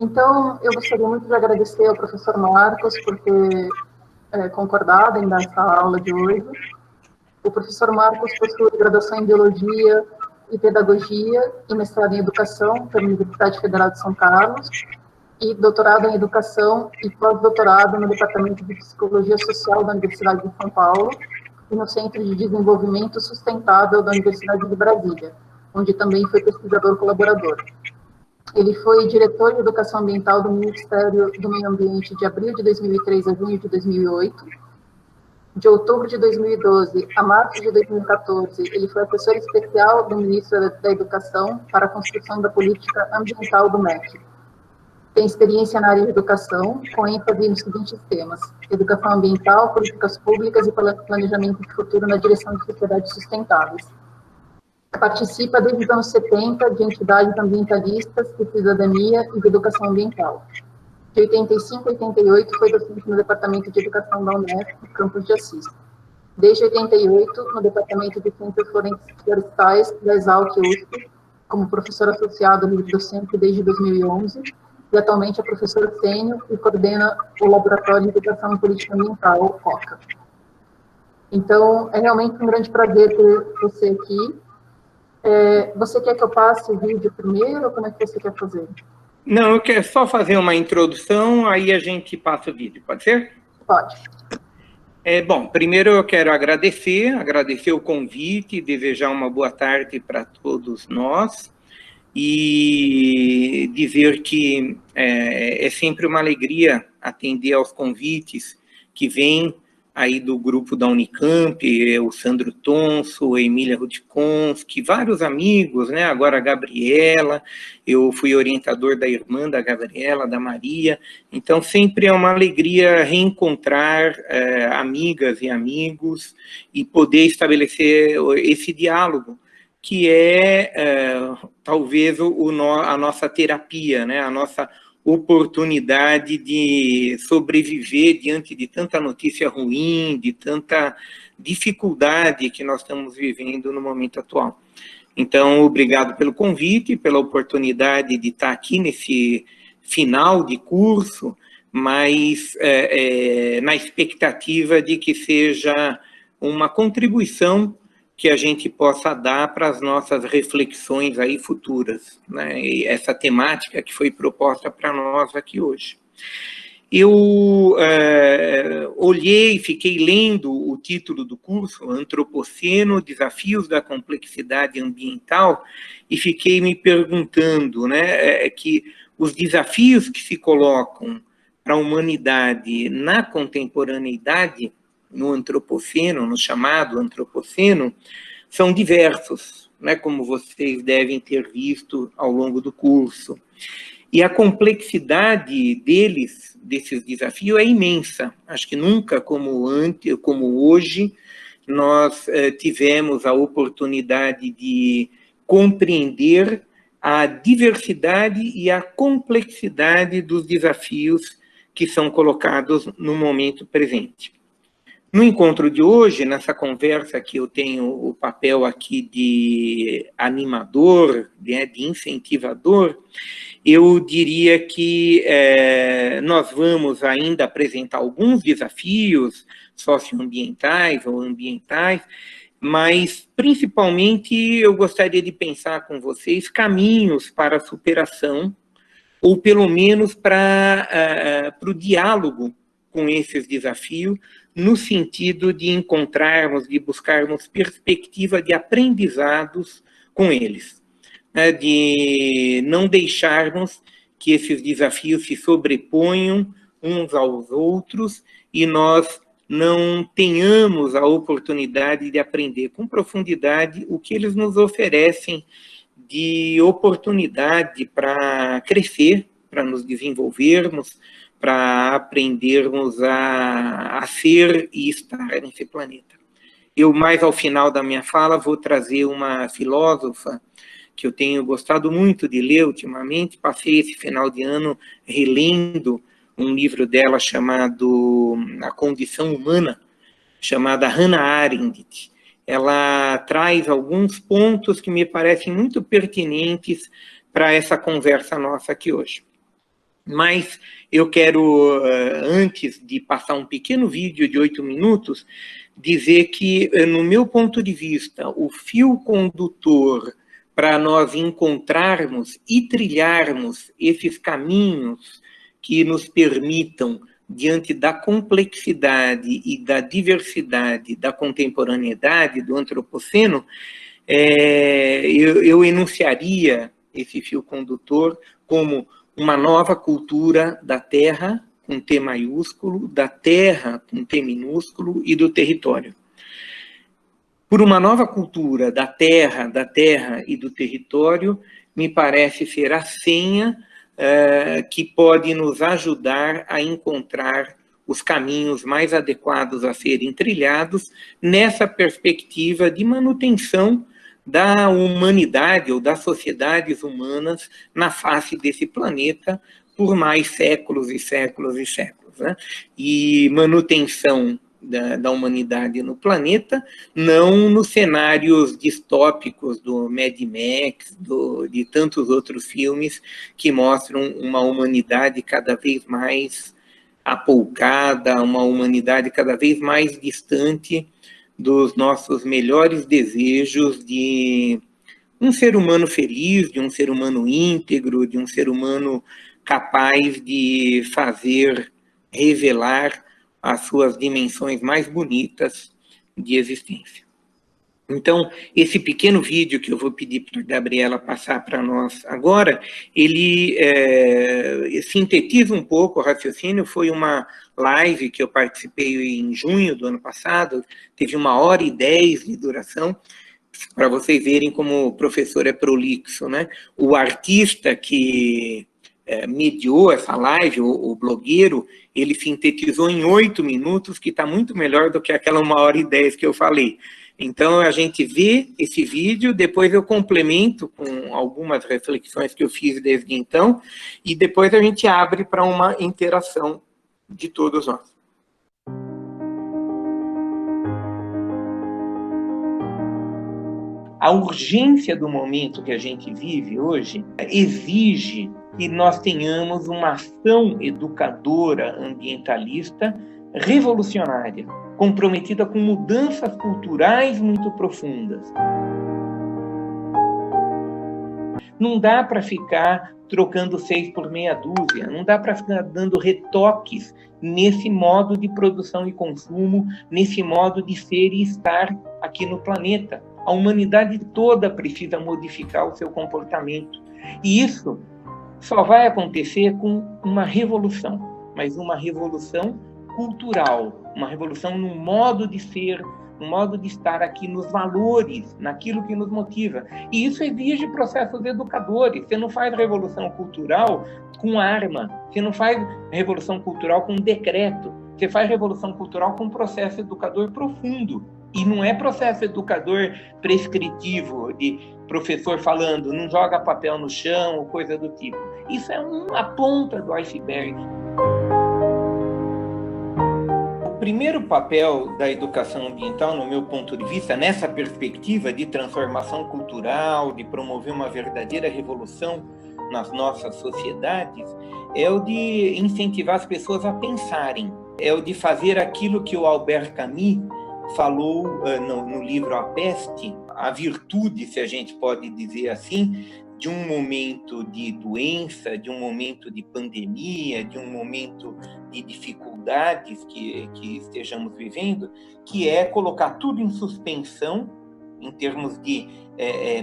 Então, eu gostaria muito de agradecer ao professor Marcos por ter concordado em dar essa aula de hoje. O professor Marcos possui graduação em Biologia e Pedagogia e mestrado em Educação pela Universidade Federal de São Carlos e doutorado em Educação e pós-doutorado no Departamento de Psicologia Social da Universidade de São Paulo e no Centro de Desenvolvimento Sustentável da Universidade de Brasília, onde também foi pesquisador colaborador. Ele foi diretor de Educação Ambiental do Ministério do Meio Ambiente de abril de 2003 a junho de 2008. De outubro de 2012 a março de 2014, ele foi assessor especial do Ministro da Educação para a construção da política ambiental do MEC. Tem experiência na área de educação, com ênfase nos seguintes temas: educação ambiental, políticas públicas e planejamento de futuro na direção de sociedades sustentáveis. Participa desde os anos 70 de entidades ambientalistas de cidadania e de educação ambiental. De 85 a 88 foi docente no Departamento de Educação da Unesp, no campus de Assis. Desde 88, no Departamento de Ciências Florestais da Exalc USP, como professor associado livre-docente desde 2011, e atualmente é professor sênior e coordena o Laboratório de Educação e Política Ambiental, o COCA. Então, é realmente um grande prazer ter você aqui. Você quer que eu passe o vídeo primeiro, ou como é que você quer fazer? Não, eu quero só fazer uma introdução, aí a gente passa o vídeo, pode ser? Pode. Bom, primeiro eu quero agradecer o convite, desejar uma boa tarde para todos nós, e dizer que é sempre uma alegria atender aos convites que vêm aí do grupo da Unicamp, o Sandro Tonso, a Emília Rudkowski, vários amigos, né? Agora a Gabriela, eu fui orientador da irmã da Gabriela, da Maria, então sempre é uma alegria reencontrar amigas e amigos e poder estabelecer esse diálogo, que talvez a nossa terapia, né? A nossa oportunidade de sobreviver diante de tanta notícia ruim, de tanta dificuldade que nós estamos vivendo no momento atual. Então, obrigado pelo convite, pela oportunidade de estar aqui nesse final de curso, mas na expectativa de que seja uma contribuição que a gente possa dar para as nossas reflexões aí futuras, né? E essa temática que foi proposta para nós aqui hoje. Eu olhei, fiquei lendo o título do curso, Antropoceno, Desafios da Complexidade Ambiental, e fiquei me perguntando, né, que os desafios que se colocam para a humanidade na contemporaneidade, no antropoceno, no chamado antropoceno, são diversos, né, como vocês devem ter visto ao longo do curso. E a complexidade desses desafios é imensa. Acho que nunca como hoje nós tivemos a oportunidade de compreender a diversidade e a complexidade dos desafios que são colocados no momento presente. No encontro de hoje, nessa conversa que eu tenho o papel aqui de animador, de incentivador, eu diria que nós vamos ainda apresentar alguns desafios socioambientais ou ambientais, mas principalmente eu gostaria de pensar com vocês caminhos para a superação, ou pelo menos para o diálogo com esses desafios, no sentido de encontrarmos, de buscarmos perspectiva de aprendizados com eles, né? De não deixarmos que esses desafios se sobreponham uns aos outros e nós não tenhamos a oportunidade de aprender com profundidade o que eles nos oferecem de oportunidade para crescer, para nos desenvolvermos, para aprendermos a ser e estar nesse planeta. Eu, mais ao final da minha fala, vou trazer uma filósofa que eu tenho gostado muito de ler ultimamente. Passei esse final de ano relendo um livro dela chamado A Condição Humana, chamada Hannah Arendt. Ela traz alguns pontos que me parecem muito pertinentes para essa conversa nossa aqui hoje. Mas eu quero, antes de passar um pequeno vídeo de 8 minutos, dizer que, no meu ponto de vista, o fio condutor para nós encontrarmos e trilharmos esses caminhos que nos permitam, diante da complexidade e da diversidade da contemporaneidade do antropoceno, eu enunciaria esse fio condutor como uma nova cultura da terra, com T maiúsculo, da terra, com T minúsculo, e do território. Por uma nova cultura da terra e do território, me parece ser a senha que pode nos ajudar a encontrar os caminhos mais adequados a serem trilhados nessa perspectiva de manutenção da humanidade ou das sociedades humanas na face desse planeta por mais séculos e séculos e séculos, né? E manutenção da humanidade no planeta, não nos cenários distópicos do Mad Max, de tantos outros filmes que mostram uma humanidade cada vez mais apoucada, uma humanidade cada vez mais distante dos nossos melhores desejos de um ser humano feliz, de um ser humano íntegro, de um ser humano capaz de fazer revelar as suas dimensões mais bonitas de existência. Então, esse pequeno vídeo que eu vou pedir para a Gabriela passar para nós agora, ele sintetiza um pouco o raciocínio. Foi uma live que eu participei em junho do ano passado, teve 1h10 de duração, para vocês verem como o professor é prolixo, né? O artista que mediou essa live, o blogueiro, ele sintetizou em 8 minutos, que está muito melhor do que aquela 1h10 que eu falei. Então, a gente vê esse vídeo, depois eu complemento com algumas reflexões que eu fiz desde então, e depois a gente abre para uma interação de todos nós. A urgência do momento que a gente vive hoje exige que nós tenhamos uma ação educadora ambientalista revolucionária, comprometida com mudanças culturais muito profundas. Não dá para ficar trocando 6 por meia dúzia, não dá para ficar dando retoques nesse modo de produção e consumo, nesse modo de ser e estar aqui no planeta. A humanidade toda precisa modificar o seu comportamento. E isso só vai acontecer com uma revolução, mas uma revolução cultural, uma revolução no modo de ser, no modo de estar aqui, nos valores, naquilo que nos motiva. E isso exige processos educadores. Você não faz revolução cultural com arma, você não faz revolução cultural com decreto, você faz revolução cultural com um processo educador profundo. E não é processo educador prescritivo, de professor falando, não joga papel no chão, ou coisa do tipo. Isso é a ponta do iceberg. O primeiro papel da educação ambiental, no meu ponto de vista, nessa perspectiva de transformação cultural, de promover uma verdadeira revolução nas nossas sociedades, é o de incentivar as pessoas a pensarem, é o de fazer aquilo que o Albert Camus falou no livro A Peste, a virtude, se a gente pode dizer assim, de um momento de doença, de um momento de pandemia, de um momento de dificuldades que estejamos vivendo, que é colocar tudo em suspensão, em termos de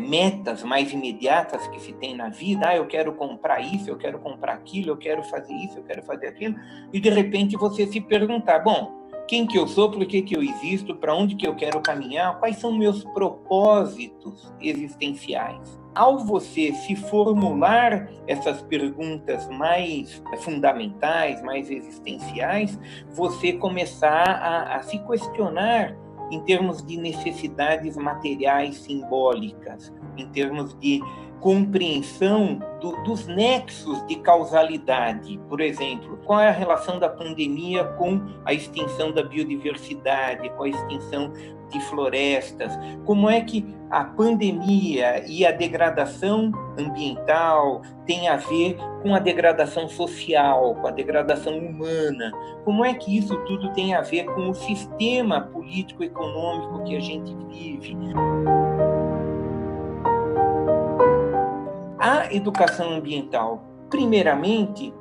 metas mais imediatas que se tem na vida. Eu quero comprar isso, eu quero comprar aquilo, eu quero fazer isso, eu quero fazer aquilo, e de repente você se perguntar, bom, quem que eu sou, por que eu existo, para onde que eu quero caminhar, quais são meus propósitos existenciais. Ao você se formular essas perguntas mais fundamentais, mais existenciais, você começar a se questionar em termos de necessidades materiais simbólicas, em termos de compreensão dos nexos de causalidade. Por exemplo, qual é a relação da pandemia com a extinção da biodiversidade, com a extinção de florestas, como é que a pandemia e a degradação ambiental têm a ver com a degradação social, com a degradação humana, como é que isso tudo tem a ver com o sistema político-econômico que a gente vive. A educação ambiental, primeiramente,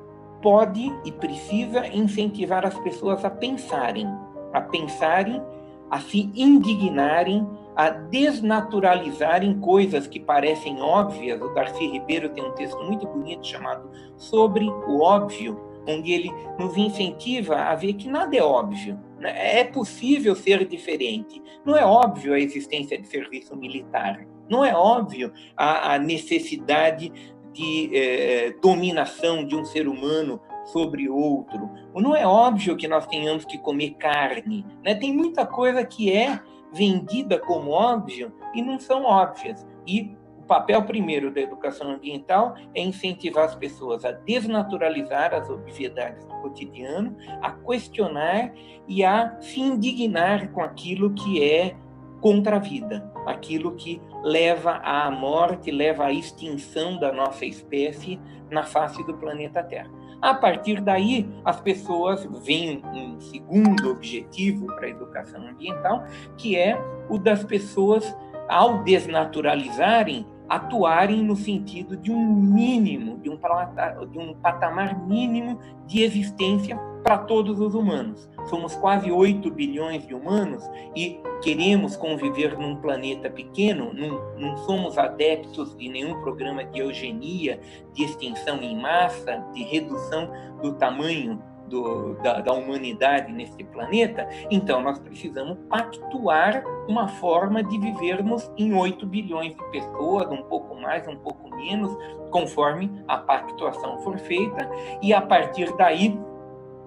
pode e precisa incentivar as pessoas a pensarem, a se indignarem, a desnaturalizarem coisas que parecem óbvias. O Darcy Ribeiro tem um texto muito bonito chamado Sobre o Óbvio, onde ele nos incentiva a ver que nada é óbvio, né? É possível ser diferente. Não é óbvio a existência de serviço militar. Não é óbvio a necessidade de dominação de um ser humano sobre outro. Não é óbvio que nós tenhamos que comer carne, né? Tem muita coisa que é vendida como óbvio e não são óbvias. E o papel primeiro da educação ambiental é incentivar as pessoas a desnaturalizar as obviedades do cotidiano, a questionar e a se indignar com aquilo que é contra a vida, aquilo que leva à morte, leva à extinção da nossa espécie na face do planeta Terra. A partir daí, as pessoas veem um segundo objetivo para a educação ambiental, que é o das pessoas, ao desnaturalizarem, atuarem no sentido de um mínimo, de um patamar mínimo de existência para todos os humanos. Somos quase 8 bilhões de humanos e queremos conviver num planeta pequeno, não somos adeptos de nenhum programa de eugenia, de extinção em massa, de redução do tamanho da humanidade neste planeta. Então nós precisamos pactuar uma forma de vivermos em 8 bilhões de pessoas, um pouco mais, um pouco menos, conforme a pactuação for feita, e a partir daí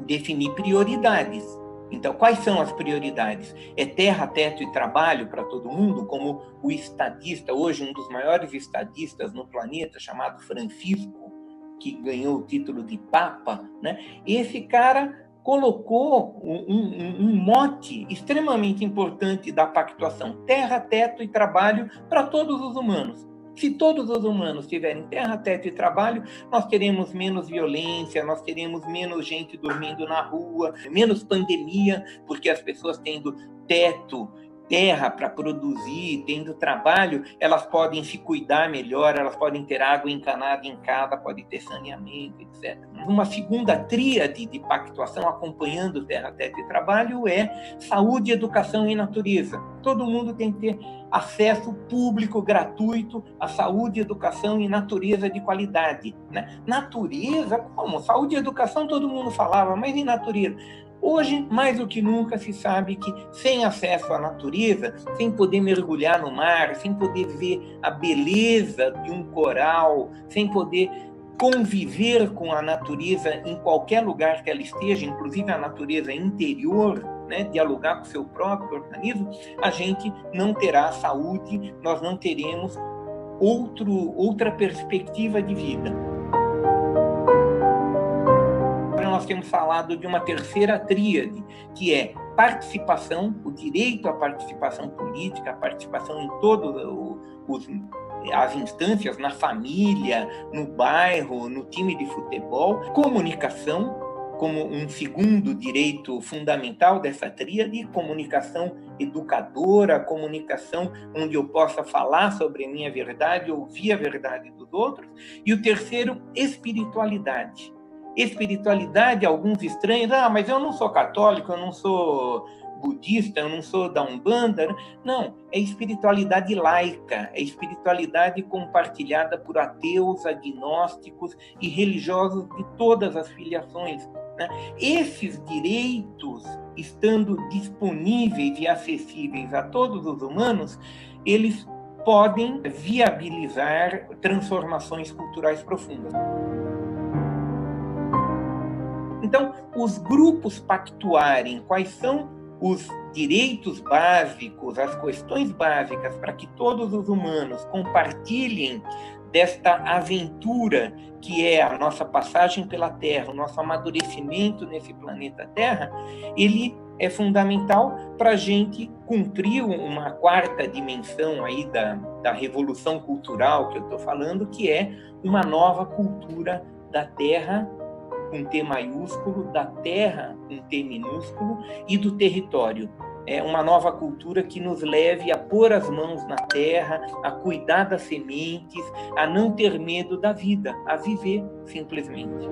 definir prioridades. Então, quais são as prioridades? É terra, teto e trabalho para todo mundo, como o estadista, hoje um dos maiores estadistas no planeta, chamado Francisco, que ganhou o título de Papa, né? Esse cara colocou um mote extremamente importante da pactuação: terra, teto e trabalho para todos os humanos. Se todos os humanos tiverem terra, teto e trabalho, nós teremos menos violência, nós teremos menos gente dormindo na rua, menos pandemia, porque as pessoas tendo teto, terra para produzir, tendo trabalho, elas podem se cuidar melhor, elas podem ter água encanada em casa, pode ter saneamento, etc. Uma segunda tríade de pactuação acompanhando terra, teto e trabalho é saúde, educação e natureza. Todo mundo tem que ter acesso público, gratuito, à saúde, educação e natureza de qualidade, né? Natureza? Como? Saúde e educação todo mundo falava, mas e natureza? Hoje, mais do que nunca, se sabe que sem acesso à natureza, sem poder mergulhar no mar, sem poder ver a beleza de um coral, sem poder conviver com a natureza em qualquer lugar que ela esteja, inclusive a natureza interior, né, dialogar com o seu próprio organismo, a gente não terá saúde, nós não teremos outra perspectiva de vida. Nós temos falado de uma terceira tríade, que é participação, o direito à participação política, a participação em todas as instâncias, na família, no bairro, no time de futebol, comunicação, como um segundo direito fundamental dessa tríade, comunicação educadora, comunicação onde eu possa falar sobre a minha verdade, ouvir a verdade dos outros, e o terceiro, espiritualidade. Espiritualidade, alguns estranhos, mas eu não sou católico, eu não sou budista, eu não sou da Umbanda. Não, é espiritualidade laica, é espiritualidade compartilhada por ateus, agnósticos e religiosos de todas as filiações, né? Esses direitos, estando disponíveis e acessíveis a todos os humanos, eles podem viabilizar transformações culturais profundas. Então, os grupos pactuarem quais são os direitos básicos, as questões básicas para que todos os humanos compartilhem desta aventura que é a nossa passagem pela Terra, o nosso amadurecimento nesse planeta Terra, ele é fundamental para a gente cumprir uma quarta dimensão aí da revolução cultural que eu estou falando, que é uma nova cultura da terra, com T maiúsculo, da terra, com T minúsculo, e do território. É uma nova cultura que nos leve a pôr as mãos na terra, a cuidar das sementes, a não ter medo da vida, a viver simplesmente.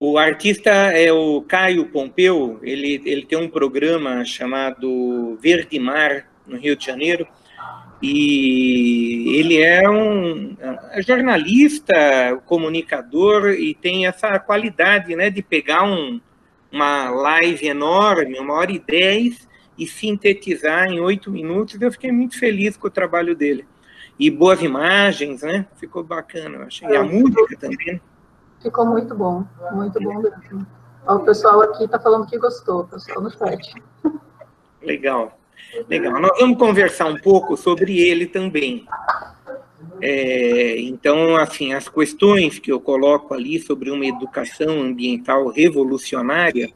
O artista é o Caio Pompeu, ele tem um programa chamado Verde Mar, no Rio de Janeiro, e ele é um jornalista, comunicador, e tem essa qualidade, né, de pegar uma live enorme, 1h10, e sintetizar em 8 minutos. Eu fiquei muito feliz com o trabalho dele. E boas imagens, né? Ficou bacana, eu achei. E a música também. Ficou muito bom mesmo. O pessoal aqui está falando que gostou, o pessoal no chat. Legal. Legal. Nós vamos conversar um pouco sobre ele também. Então, assim, as questões que eu coloco ali sobre uma educação ambiental revolucionária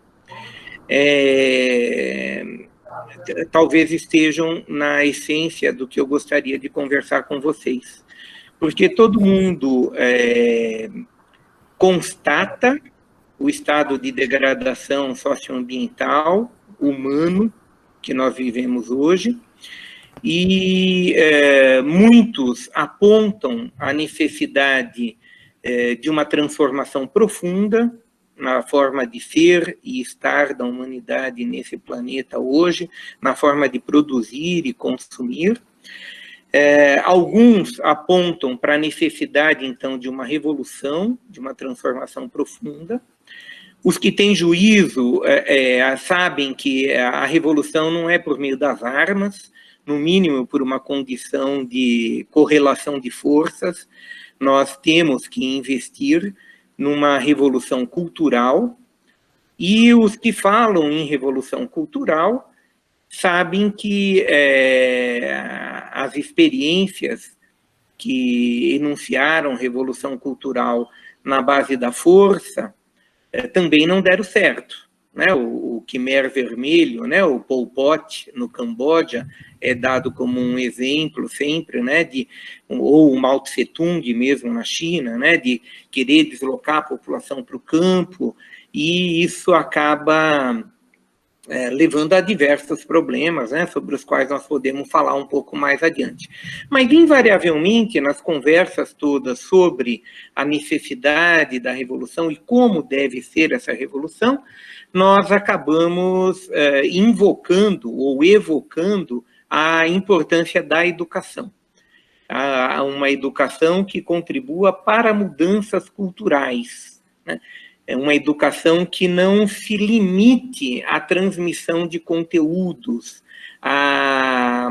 talvez estejam na essência do que eu gostaria de conversar com vocês. Porque todo mundo constata o estado de degradação socioambiental, humano, que nós vivemos hoje, e muitos apontam a necessidade de uma transformação profunda na forma de ser e estar da humanidade nesse planeta hoje, na forma de produzir e consumir. Alguns apontam para a necessidade, então, de uma revolução, de uma transformação profunda. Os que têm juízo sabem que a revolução não é por meio das armas, no mínimo por uma condição de correlação de forças. Nós temos que investir numa revolução cultural, e os que falam em revolução cultural sabem que as experiências que enunciaram revolução cultural na base da força também não deram certo. Né? O Khmer Vermelho, né? O Pol Pot no Camboja é dado como um exemplo sempre, né? Ou o Mao Tse Tung mesmo na China, né? De querer deslocar a população para o campo, e isso acaba levando a diversos problemas, né, sobre os quais nós podemos falar um pouco mais adiante. Mas, invariavelmente, nas conversas todas sobre a necessidade da revolução e como deve ser essa revolução, nós acabamos invocando ou evocando a importância da educação. Uma educação que contribua para mudanças culturais, né? É uma educação que não se limite à transmissão de conteúdos, à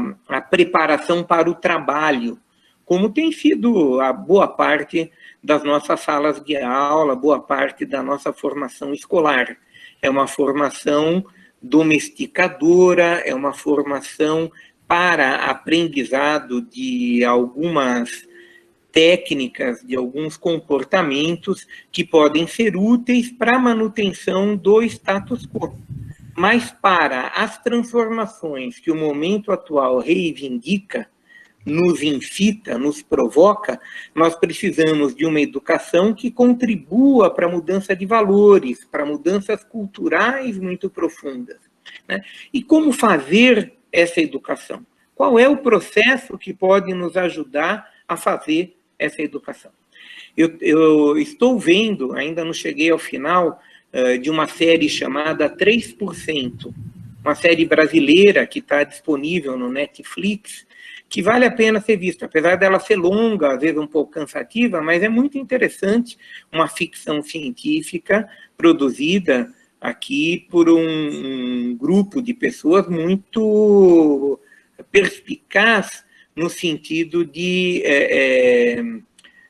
preparação para o trabalho, como tem sido a boa parte das nossas salas de aula, boa parte da nossa formação escolar. É uma formação domesticadora, é uma formação para aprendizado de algumas técnicas, de alguns comportamentos que podem ser úteis para a manutenção do status quo. Mas para as transformações que o momento atual reivindica, nos incita, nos provoca, nós precisamos de uma educação que contribua para a mudança de valores, para mudanças culturais muito profundas, né? E como fazer essa educação? Qual é o processo que pode nos ajudar a fazer essa educação? Eu estou vendo, ainda não cheguei ao final, de uma série chamada 3%, uma série brasileira que está disponível no Netflix, que vale a pena ser vista, apesar dela ser longa, às vezes um pouco cansativa, mas é muito interessante, uma ficção científica produzida aqui por um grupo de pessoas muito perspicaz, no sentido de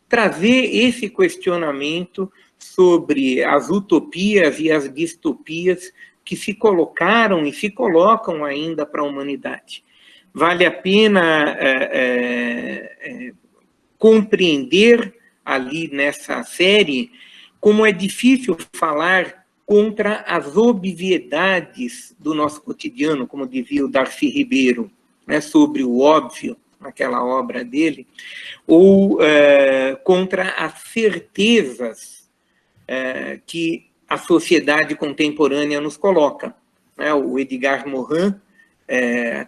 trazer esse questionamento sobre as utopias e as distopias que se colocaram e se colocam ainda para a humanidade. Vale a pena compreender ali nessa série como é difícil falar contra as obviedades do nosso cotidiano, como dizia o Darcy Ribeiro, né, sobre o óbvio, naquela obra dele, ou contra as certezas que a sociedade contemporânea nos coloca. Né? O Edgar Morin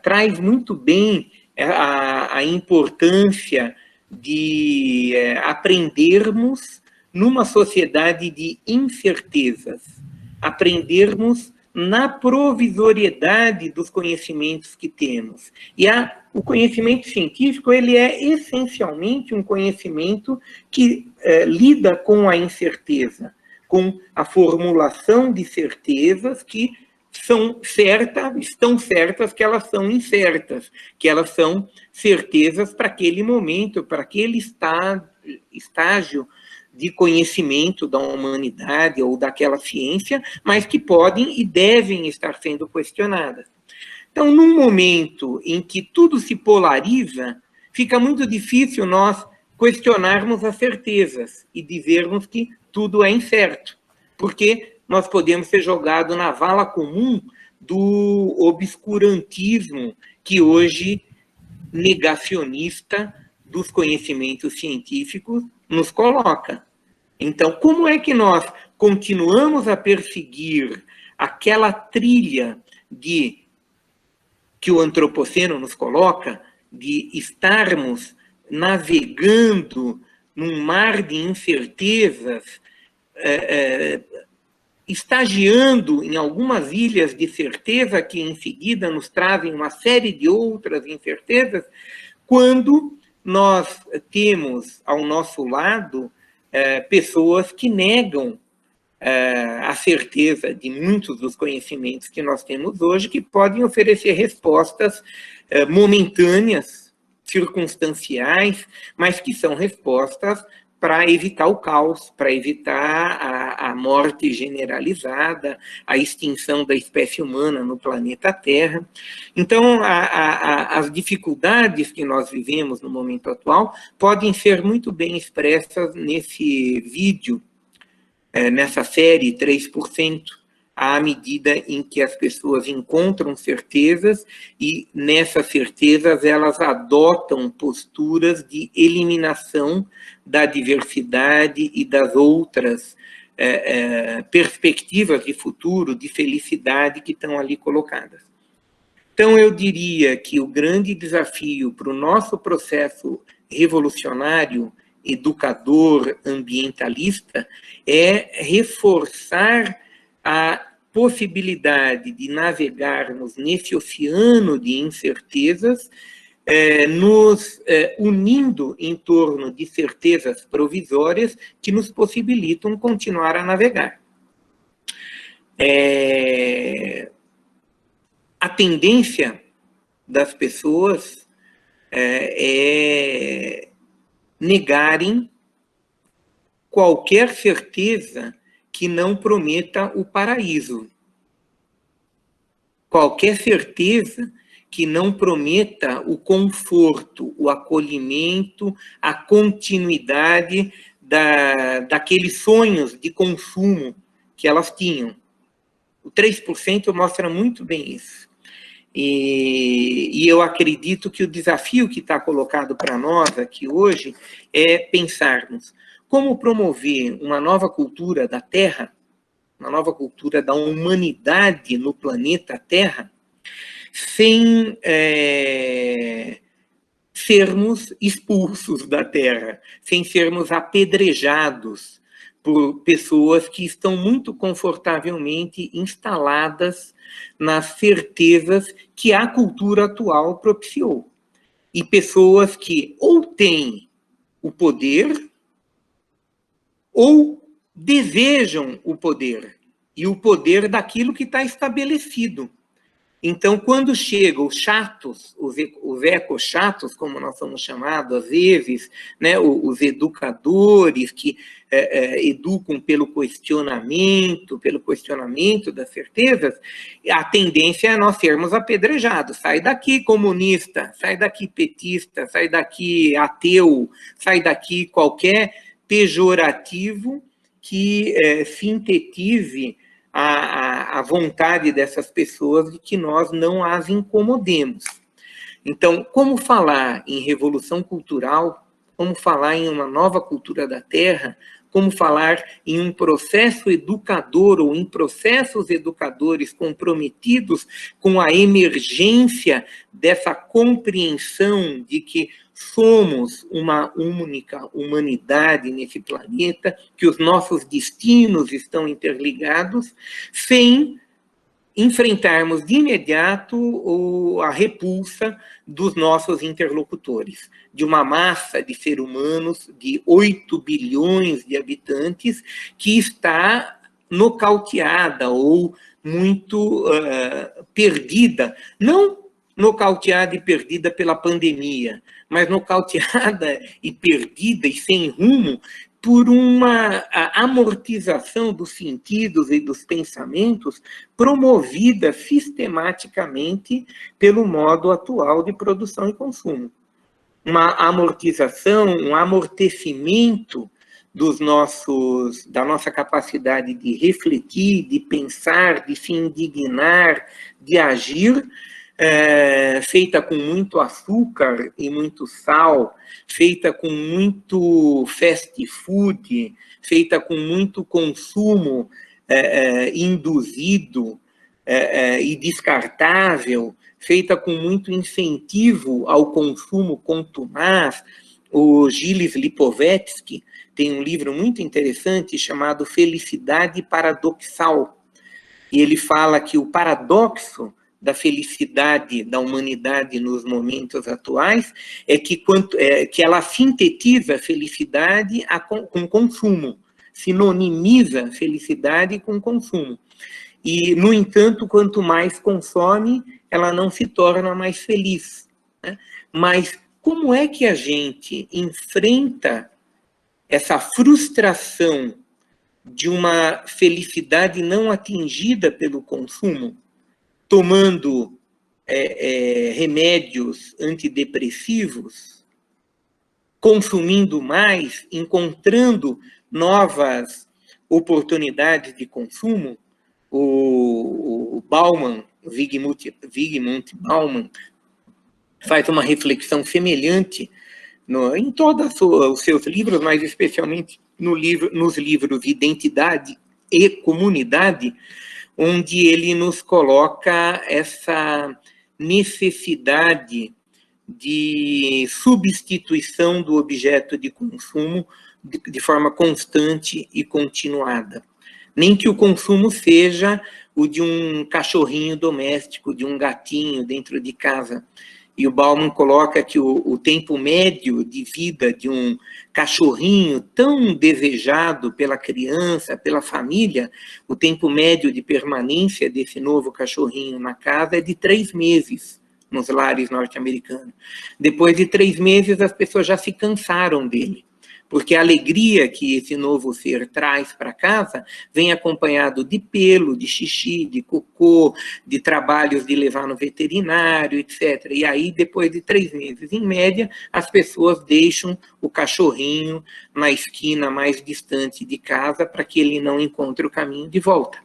traz muito bem a importância de aprendermos numa sociedade de incertezas, aprendermos na provisoriedade dos conhecimentos que temos. E o conhecimento científico, ele é essencialmente um conhecimento que lida com a incerteza, com a formulação de certezas que estão certas que elas são incertas, que elas são certezas para aquele momento, para aquele estágio de conhecimento da humanidade ou daquela ciência, mas que podem e devem estar sendo questionadas. Então, num momento em que tudo se polariza, fica muito difícil nós questionarmos as certezas e dizermos que tudo é incerto, porque nós podemos ser jogados na vala comum do obscurantismo que hoje, negacionista dos conhecimentos científicos, nos coloca. Então, como é que nós continuamos a perseguir aquela trilha que o antropoceno nos coloca, de estarmos navegando num mar de incertezas, estagiando em algumas ilhas de certeza que em seguida nos trazem uma série de outras incertezas, quando nós temos ao nosso lado pessoas que negam a certeza de muitos dos conhecimentos que nós temos hoje, que podem oferecer respostas momentâneas, circunstanciais, mas que são respostas para evitar o caos, para evitar a morte generalizada, a extinção da espécie humana no planeta Terra. Então, as dificuldades que nós vivemos no momento atual podem ser muito bem expressas nesse vídeo, nessa série 3%, à medida em que as pessoas encontram certezas e, nessas certezas, elas adotam posturas de eliminação da diversidade e das outras perspectivas de futuro, de felicidade que estão ali colocadas. Então, eu diria que o grande desafio para o nosso processo revolucionário, educador, ambientalista, é reforçar a possibilidade de navegarmos nesse oceano de incertezas, nos unindo em torno de certezas provisórias que nos possibilitam continuar a navegar. A tendência das pessoas é negarem qualquer certeza que não prometa o paraíso. Qualquer certeza que não prometa o conforto, o acolhimento, a continuidade daqueles sonhos de consumo que elas tinham. O 3% mostra muito bem isso. E eu acredito que o desafio que está colocado para nós aqui hoje é pensarmos como promover uma nova cultura da Terra, uma nova cultura da humanidade no planeta Terra, sem sermos expulsos da Terra, sem sermos apedrejados por pessoas que estão muito confortavelmente instaladas nas certezas que a cultura atual propiciou. E pessoas que ou têm o poder ou desejam o poder, e o poder daquilo que está estabelecido. Então, quando chegam os chatos, os ecochatos, como nós somos chamados, às vezes, né, os educadores que educam pelo questionamento das certezas, a tendência é nós sermos apedrejados. Sai daqui, comunista, sai daqui, petista, sai daqui, ateu, sai daqui, qualquer pejorativo que sintetize a vontade dessas pessoas de que nós não as incomodemos. Então, como falar em revolução cultural, como falar em uma nova cultura da Terra, como falar em um processo educador ou em processos educadores comprometidos com a emergência dessa compreensão de que somos uma única humanidade nesse planeta, que os nossos destinos estão interligados, sem enfrentarmos de imediato a repulsa dos nossos interlocutores, de uma massa de seres humanos de 8 bilhões de habitantes que está nocauteada ou muito perdida, não nocauteada e perdida pela pandemia, mas nocauteada e perdida e sem rumo por uma amortização dos sentidos e dos pensamentos promovida sistematicamente pelo modo atual de produção e consumo. Uma amortização, um amortecimento da nossa capacidade de refletir, de pensar, de se indignar, de agir, feita com muito açúcar e muito sal, feita com muito fast food, feita com muito consumo induzido e descartável, feita com muito incentivo ao consumo contumaz. O Gilles Lipovetsky tem um livro muito interessante chamado Felicidade Paradoxal, e ele fala que o paradoxo da felicidade da humanidade nos momentos atuais é que ela sintetiza a felicidade com consumo, sinonimiza felicidade com consumo. E, no entanto, quanto mais consome, ela não se torna mais feliz, né? Mas como é que a gente enfrenta essa frustração de uma felicidade não atingida pelo consumo, tomando remédios antidepressivos, consumindo mais, encontrando novas oportunidades de consumo? O Bauman, Zygmunt Bauman, faz uma reflexão semelhante em todos os seus livros, mas especialmente nos livros Identidade e Comunidade, onde ele nos coloca essa necessidade de substituição do objeto de consumo de forma constante e continuada. Nem que o consumo seja o de um cachorrinho doméstico, de um gatinho dentro de casa. E o Bauman coloca que o tempo médio de vida de um cachorrinho tão desejado pela criança, pela família, o tempo médio de permanência desse novo cachorrinho na casa é de 3 meses nos lares norte-americanos. Depois de 3 meses, as pessoas já se cansaram dele, porque a alegria que esse novo ser traz para casa vem acompanhado de pelo, de xixi, de cocô, de trabalhos de levar no veterinário, etc. E aí, depois de 3 meses, em média, as pessoas deixam o cachorrinho na esquina mais distante de casa para que ele não encontre o caminho de volta.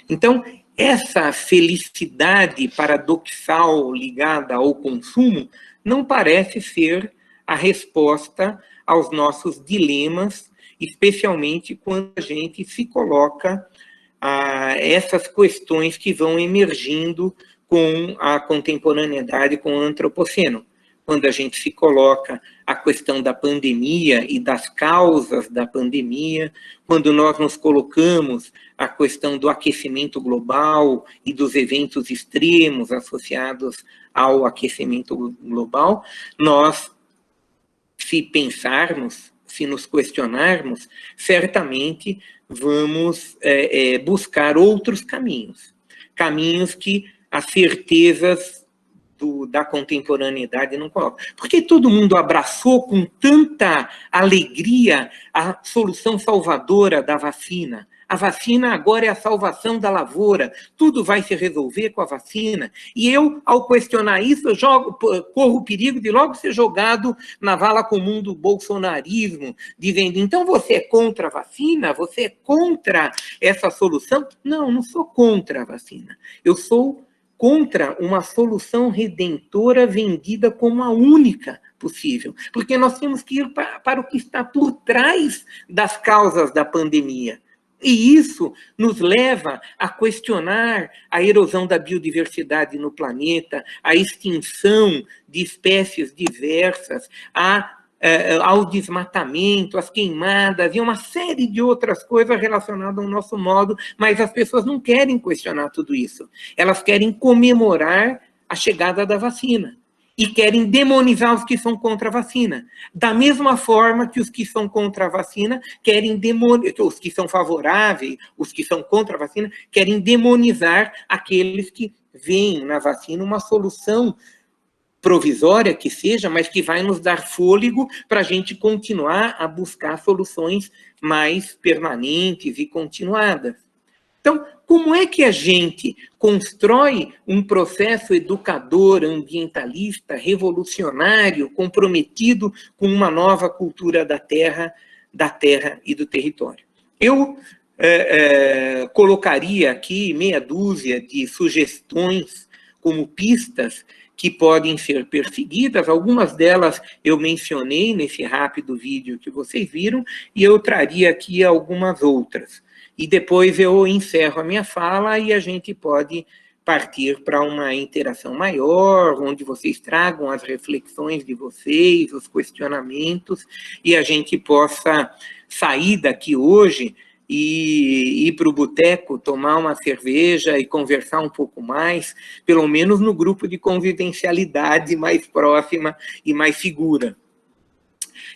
Então, essa felicidade paradoxal ligada ao consumo não parece ser a resposta aos nossos dilemas, especialmente quando a gente se coloca a essas questões que vão emergindo com a contemporaneidade, com o antropoceno. Quando a gente se coloca a questão da pandemia e das causas da pandemia, quando nós nos colocamos a questão do aquecimento global e dos eventos extremos associados ao aquecimento global, nós, se pensarmos, se nos questionarmos, certamente vamos buscar outros caminhos. Caminhos que as certezas da contemporaneidade não colocam. Por que todo mundo abraçou com tanta alegria a solução salvadora da vacina? A vacina agora é a salvação da lavoura, tudo vai se resolver com a vacina. E eu, ao questionar isso, corro o perigo de logo ser jogado na vala comum do bolsonarismo, dizendo, então você é contra a vacina? Você é contra essa solução? Não, não sou contra a vacina. Eu sou contra uma solução redentora vendida como a única possível, porque nós temos que ir para o que está por trás das causas da pandemia. E isso nos leva a questionar a erosão da biodiversidade no planeta, a extinção de espécies diversas, ao desmatamento, às queimadas e uma série de outras coisas relacionadas ao nosso modo, mas as pessoas não querem questionar tudo isso. Elas querem comemorar a chegada da vacina e querem demonizar os que são contra a vacina. Da mesma forma que os que são contra a vacina querem demonizar, os que são favoráveis, os que são contra a vacina, querem demonizar aqueles que veem na vacina uma solução provisória que seja, mas que vai nos dar fôlego para a gente continuar a buscar soluções mais permanentes e continuadas. Então, como é que a gente constrói um processo educador, ambientalista, revolucionário, comprometido com uma nova cultura da terra e do território? Eu colocaria aqui meia dúzia de sugestões como pistas que podem ser perseguidas. Algumas delas eu mencionei nesse rápido vídeo que vocês viram, e eu traria aqui algumas outras. E depois eu encerro a minha fala e a gente pode partir para uma interação maior, onde vocês tragam as reflexões de vocês, os questionamentos, e a gente possa sair daqui hoje e ir para o boteco, tomar uma cerveja e conversar um pouco mais, pelo menos no grupo de convivencialidade mais próxima e mais segura.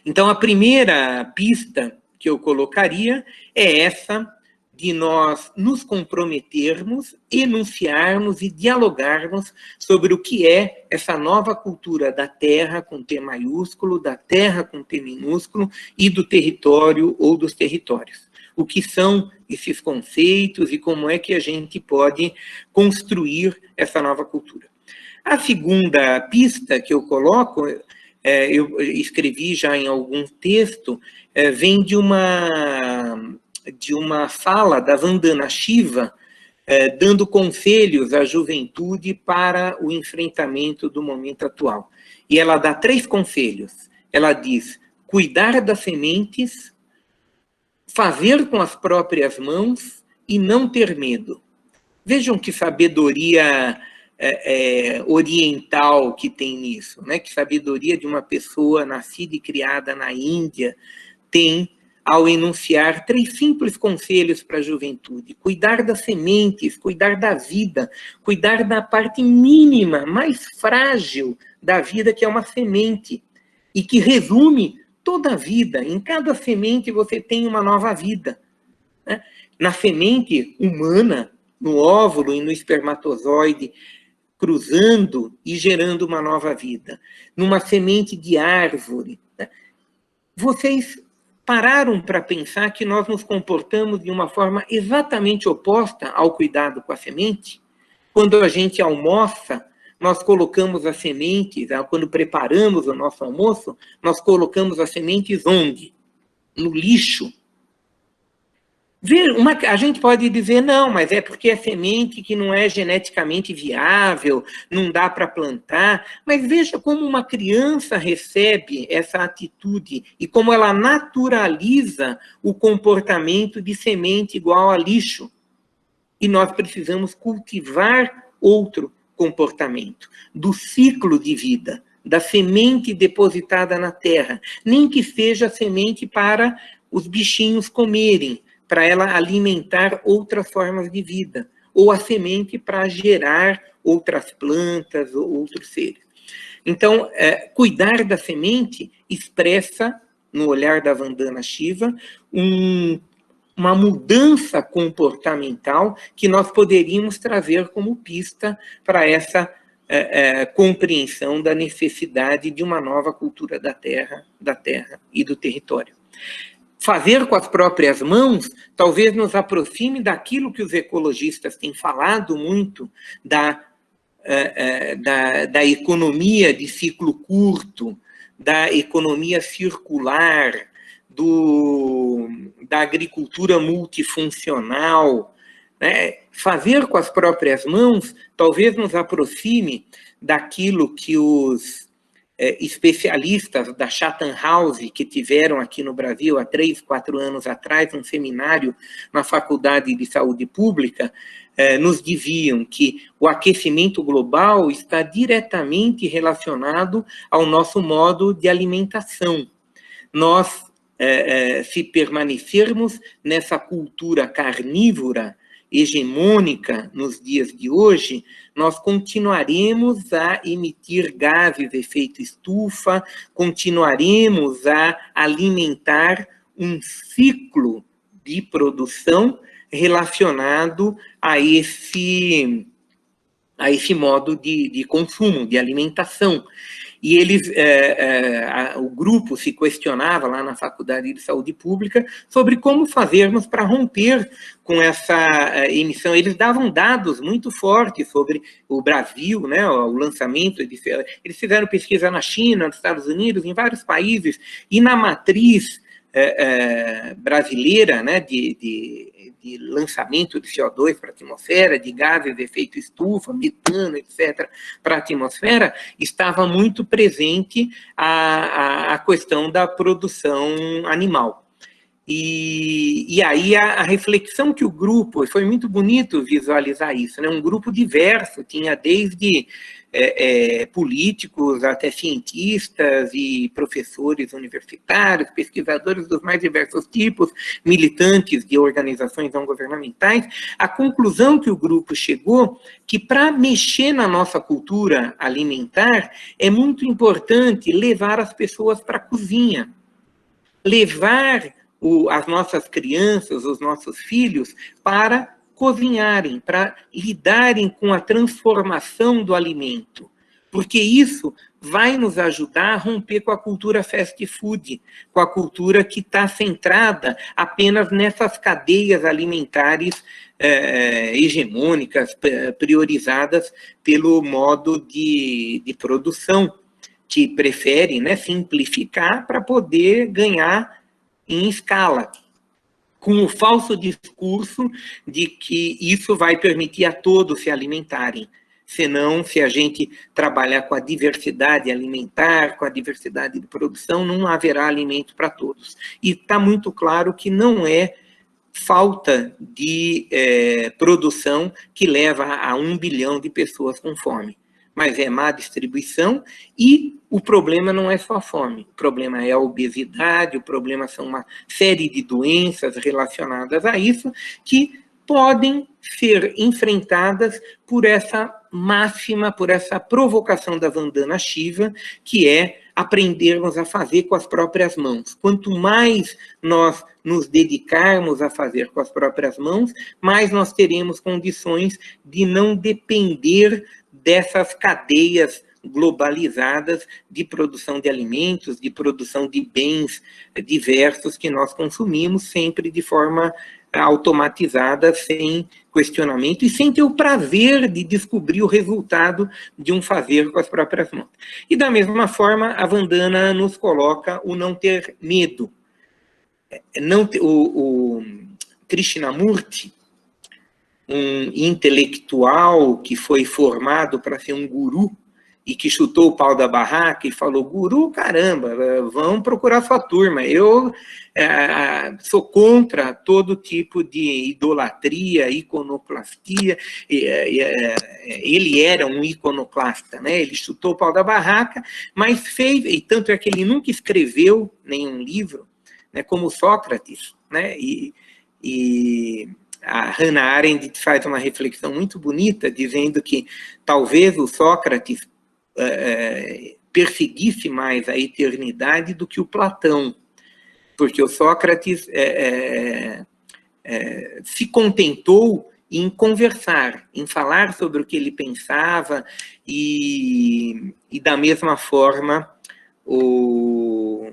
Então, a primeira pista que eu colocaria é essa de nós nos comprometermos, enunciarmos e dialogarmos sobre o que é essa nova cultura da terra com T maiúsculo, da terra com T minúsculo e do território ou dos territórios. O que são esses conceitos e como é que a gente pode construir essa nova cultura. A segunda pista que eu coloco, eu escrevi já em algum texto, vem de uma fala da Vandana Shiva, dando conselhos à juventude para o enfrentamento do momento atual. E ela dá 3 conselhos. Ela diz, cuidar das sementes, fazer com as próprias mãos e não ter medo. Vejam que sabedoria oriental que tem nisso, né? Que sabedoria de uma pessoa nascida e criada na Índia tem ao enunciar 3 simples conselhos para a juventude. Cuidar das sementes, cuidar da vida, cuidar da parte mínima, mais frágil da vida, que é uma semente, e que resume toda a vida. Em cada semente você tem uma nova vida, né? Na semente humana, no óvulo e no espermatozoide, cruzando e gerando uma nova vida. Numa semente de árvore, né? Vocês pararam para pensar que nós nos comportamos de uma forma exatamente oposta ao cuidado com a semente? Quando a gente almoça, nós colocamos as sementes, quando preparamos o nosso almoço, nós colocamos as sementes onde? No lixo. A gente pode dizer, não, mas é porque é semente que não é geneticamente viável, não dá para plantar. Mas veja como uma criança recebe essa atitude e como ela naturaliza o comportamento de semente igual a lixo. E nós precisamos cultivar outro comportamento, do ciclo de vida, da semente depositada na terra, nem que seja semente para os bichinhos comerem, para ela alimentar outras formas de vida, ou a semente para gerar outras plantas ou outros seres. Então, cuidar da semente expressa, no olhar da Vandana Shiva, uma mudança comportamental que nós poderíamos trazer como pista para essa compreensão da necessidade de uma nova cultura da terra e do território. Fazer com as próprias mãos talvez nos aproxime daquilo que os ecologistas têm falado muito, da economia de ciclo curto, da economia circular, da agricultura multifuncional, né? Fazer com as próprias mãos talvez nos aproxime daquilo que os especialistas da Chatham House, que tiveram aqui no Brasil há 3, 4 anos atrás, um seminário na Faculdade de Saúde Pública, nos diziam que o aquecimento global está diretamente relacionado ao nosso modo de alimentação. Nós, se permanecermos nessa cultura carnívora, hegemônica nos dias de hoje, nós continuaremos a emitir gases de efeito estufa, continuaremos a alimentar um ciclo de produção relacionado a esse modo de consumo, de alimentação. E eles, o grupo se questionava lá na Faculdade de Saúde Pública sobre como fazermos para romper com essa emissão. Eles davam dados muito fortes sobre o Brasil, né, o lançamento, eles fizeram pesquisa na China, nos Estados Unidos, em vários países, e na matriz brasileira, né, de lançamento de CO2 para a atmosfera, de gases de efeito estufa, metano, etc., para a atmosfera, estava muito presente a questão da produção animal. E aí a reflexão que o grupo, foi muito bonito visualizar isso, né? Um grupo diverso, tinha desde políticos até cientistas e professores universitários, pesquisadores dos mais diversos tipos, militantes de organizações não governamentais. A conclusão que o grupo chegou, que para mexer na nossa cultura alimentar, é muito importante levar as pessoas para a cozinha, levar as nossas crianças, os nossos filhos, para cozinharem, para lidarem com a transformação do alimento, porque isso vai nos ajudar a romper com a cultura fast food, com a cultura que está centrada apenas nessas cadeias alimentares hegemônicas, priorizadas pelo modo de produção, que prefere, né, simplificar para poder ganhar em escala, com o falso discurso de que isso vai permitir a todos se alimentarem. Senão, se a gente trabalhar com a diversidade alimentar, com a diversidade de produção, não haverá alimento para todos. E está muito claro que não é falta de produção que leva a 1 bilhão de pessoas com fome, mas é má distribuição, e o problema não é só a fome, o problema é a obesidade, o problema são uma série de doenças relacionadas a isso, que podem ser enfrentadas por essa máxima, por essa provocação da Vandana Shiva, que é aprendermos a fazer com as próprias mãos. Quanto mais nós nos dedicarmos a fazer com as próprias mãos, mais nós teremos condições de não depender dessas cadeias globalizadas de produção de alimentos, de produção de bens diversos que nós consumimos, sempre de forma automatizada, sem questionamento e sem ter o prazer de descobrir o resultado de um fazer com as próprias mãos. E da mesma forma, a Vandana nos coloca o não ter medo. O Krishnamurti, um intelectual que foi formado para ser um guru e que chutou o pau da barraca e falou: guru, caramba, vão procurar sua turma, eu sou contra todo tipo de idolatria, iconoclastia. Ele era um iconoclasta, né? Ele chutou o pau da barraca, mas fez, e tanto é que ele nunca escreveu nenhum livro, né, como Sócrates, né? E a Hannah Arendt faz uma reflexão muito bonita, dizendo que talvez o Sócrates perseguisse mais a eternidade do que o Platão, porque o Sócrates se contentou em conversar, em falar sobre o que ele pensava, e da mesma forma, o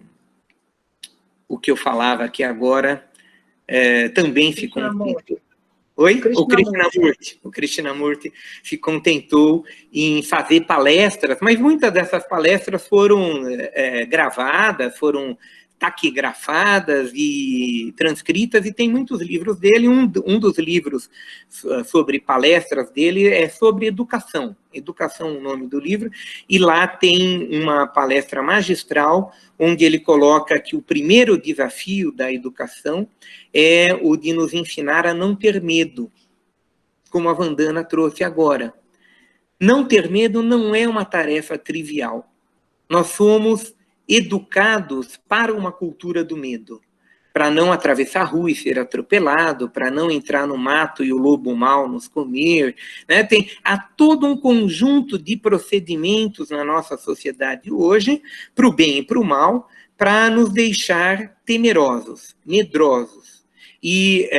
que eu falava aqui agora também se contentou. Oi? O Krishnamurti se contentou em fazer palestras, mas muitas dessas palestras foram gravadas, foram taquigrafadas e transcritas, e tem muitos livros dele. Um dos livros sobre palestras dele é sobre educação. Educação é o nome do livro, e lá tem uma palestra magistral, onde ele coloca que o primeiro desafio da educação é o de nos ensinar a não ter medo, como a Vandana trouxe agora. Não ter medo não é uma tarefa trivial. Nós somos educados para uma cultura do medo, para não atravessar a rua e ser atropelado, para não entrar no mato e o lobo mau nos comer, né? Há todo um conjunto de procedimentos na nossa sociedade hoje, para o bem e para o mal, para nos deixar temerosos, medrosos. E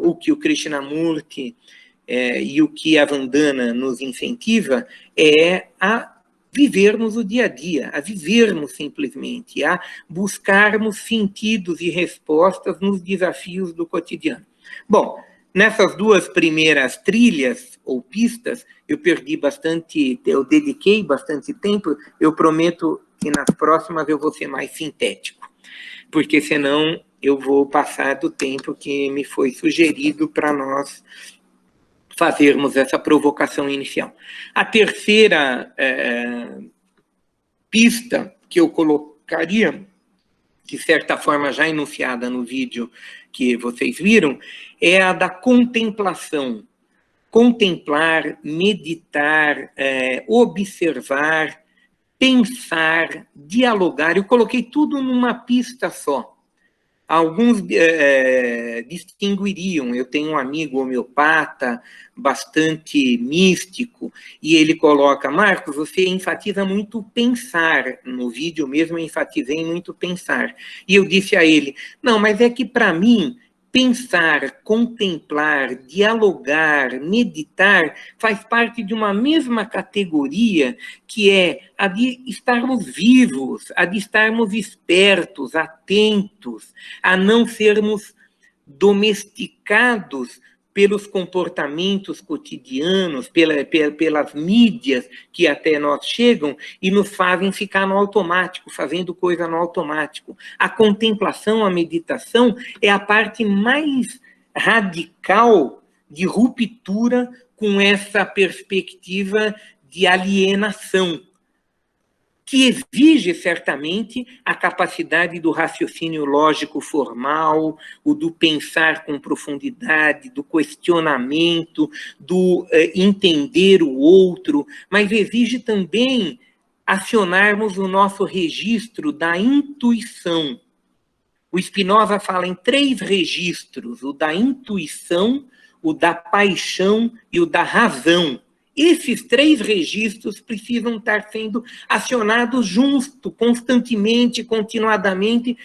o que o Krishnamurti e o que a Vandana nos incentiva é a vivermos o dia a dia, a vivermos simplesmente, a buscarmos sentidos e respostas nos desafios do cotidiano. Bom, nessas duas primeiras trilhas ou pistas, eu dediquei bastante tempo. Eu prometo que nas próximas eu vou ser mais sintético, porque senão eu vou passar do tempo que me foi sugerido para nós fazermos essa provocação inicial. A terceira pista que eu colocaria, de certa forma já enunciada no vídeo que vocês viram, é a da contemplação. Contemplar, meditar, observar, pensar, dialogar. Eu coloquei tudo numa pista só. Alguns distinguiriam. Eu tenho um amigo homeopata, bastante místico, e ele coloca: Marcos, você enfatiza muito pensar. No vídeo mesmo eu enfatizei muito pensar. E eu disse a ele: não, mas é que para mim, pensar, contemplar, dialogar, meditar, faz parte de uma mesma categoria, que é a de estarmos vivos, a de estarmos espertos, atentos, a não sermos domesticados pelos comportamentos cotidianos, pelas mídias que até nós chegam e nos fazem ficar no automático, fazendo coisa no automático. A contemplação, a meditação, é a parte mais radical de ruptura com essa perspectiva de alienação, que exige, certamente, a capacidade do raciocínio lógico formal, o do pensar com profundidade, do questionamento, do entender o outro, mas exige também acionarmos o nosso registro da intuição. O Spinoza fala em 3 registros: o da intuição, o da paixão e o da razão. Esses 3 registros precisam estar sendo acionados junto, constantemente, continuadamente,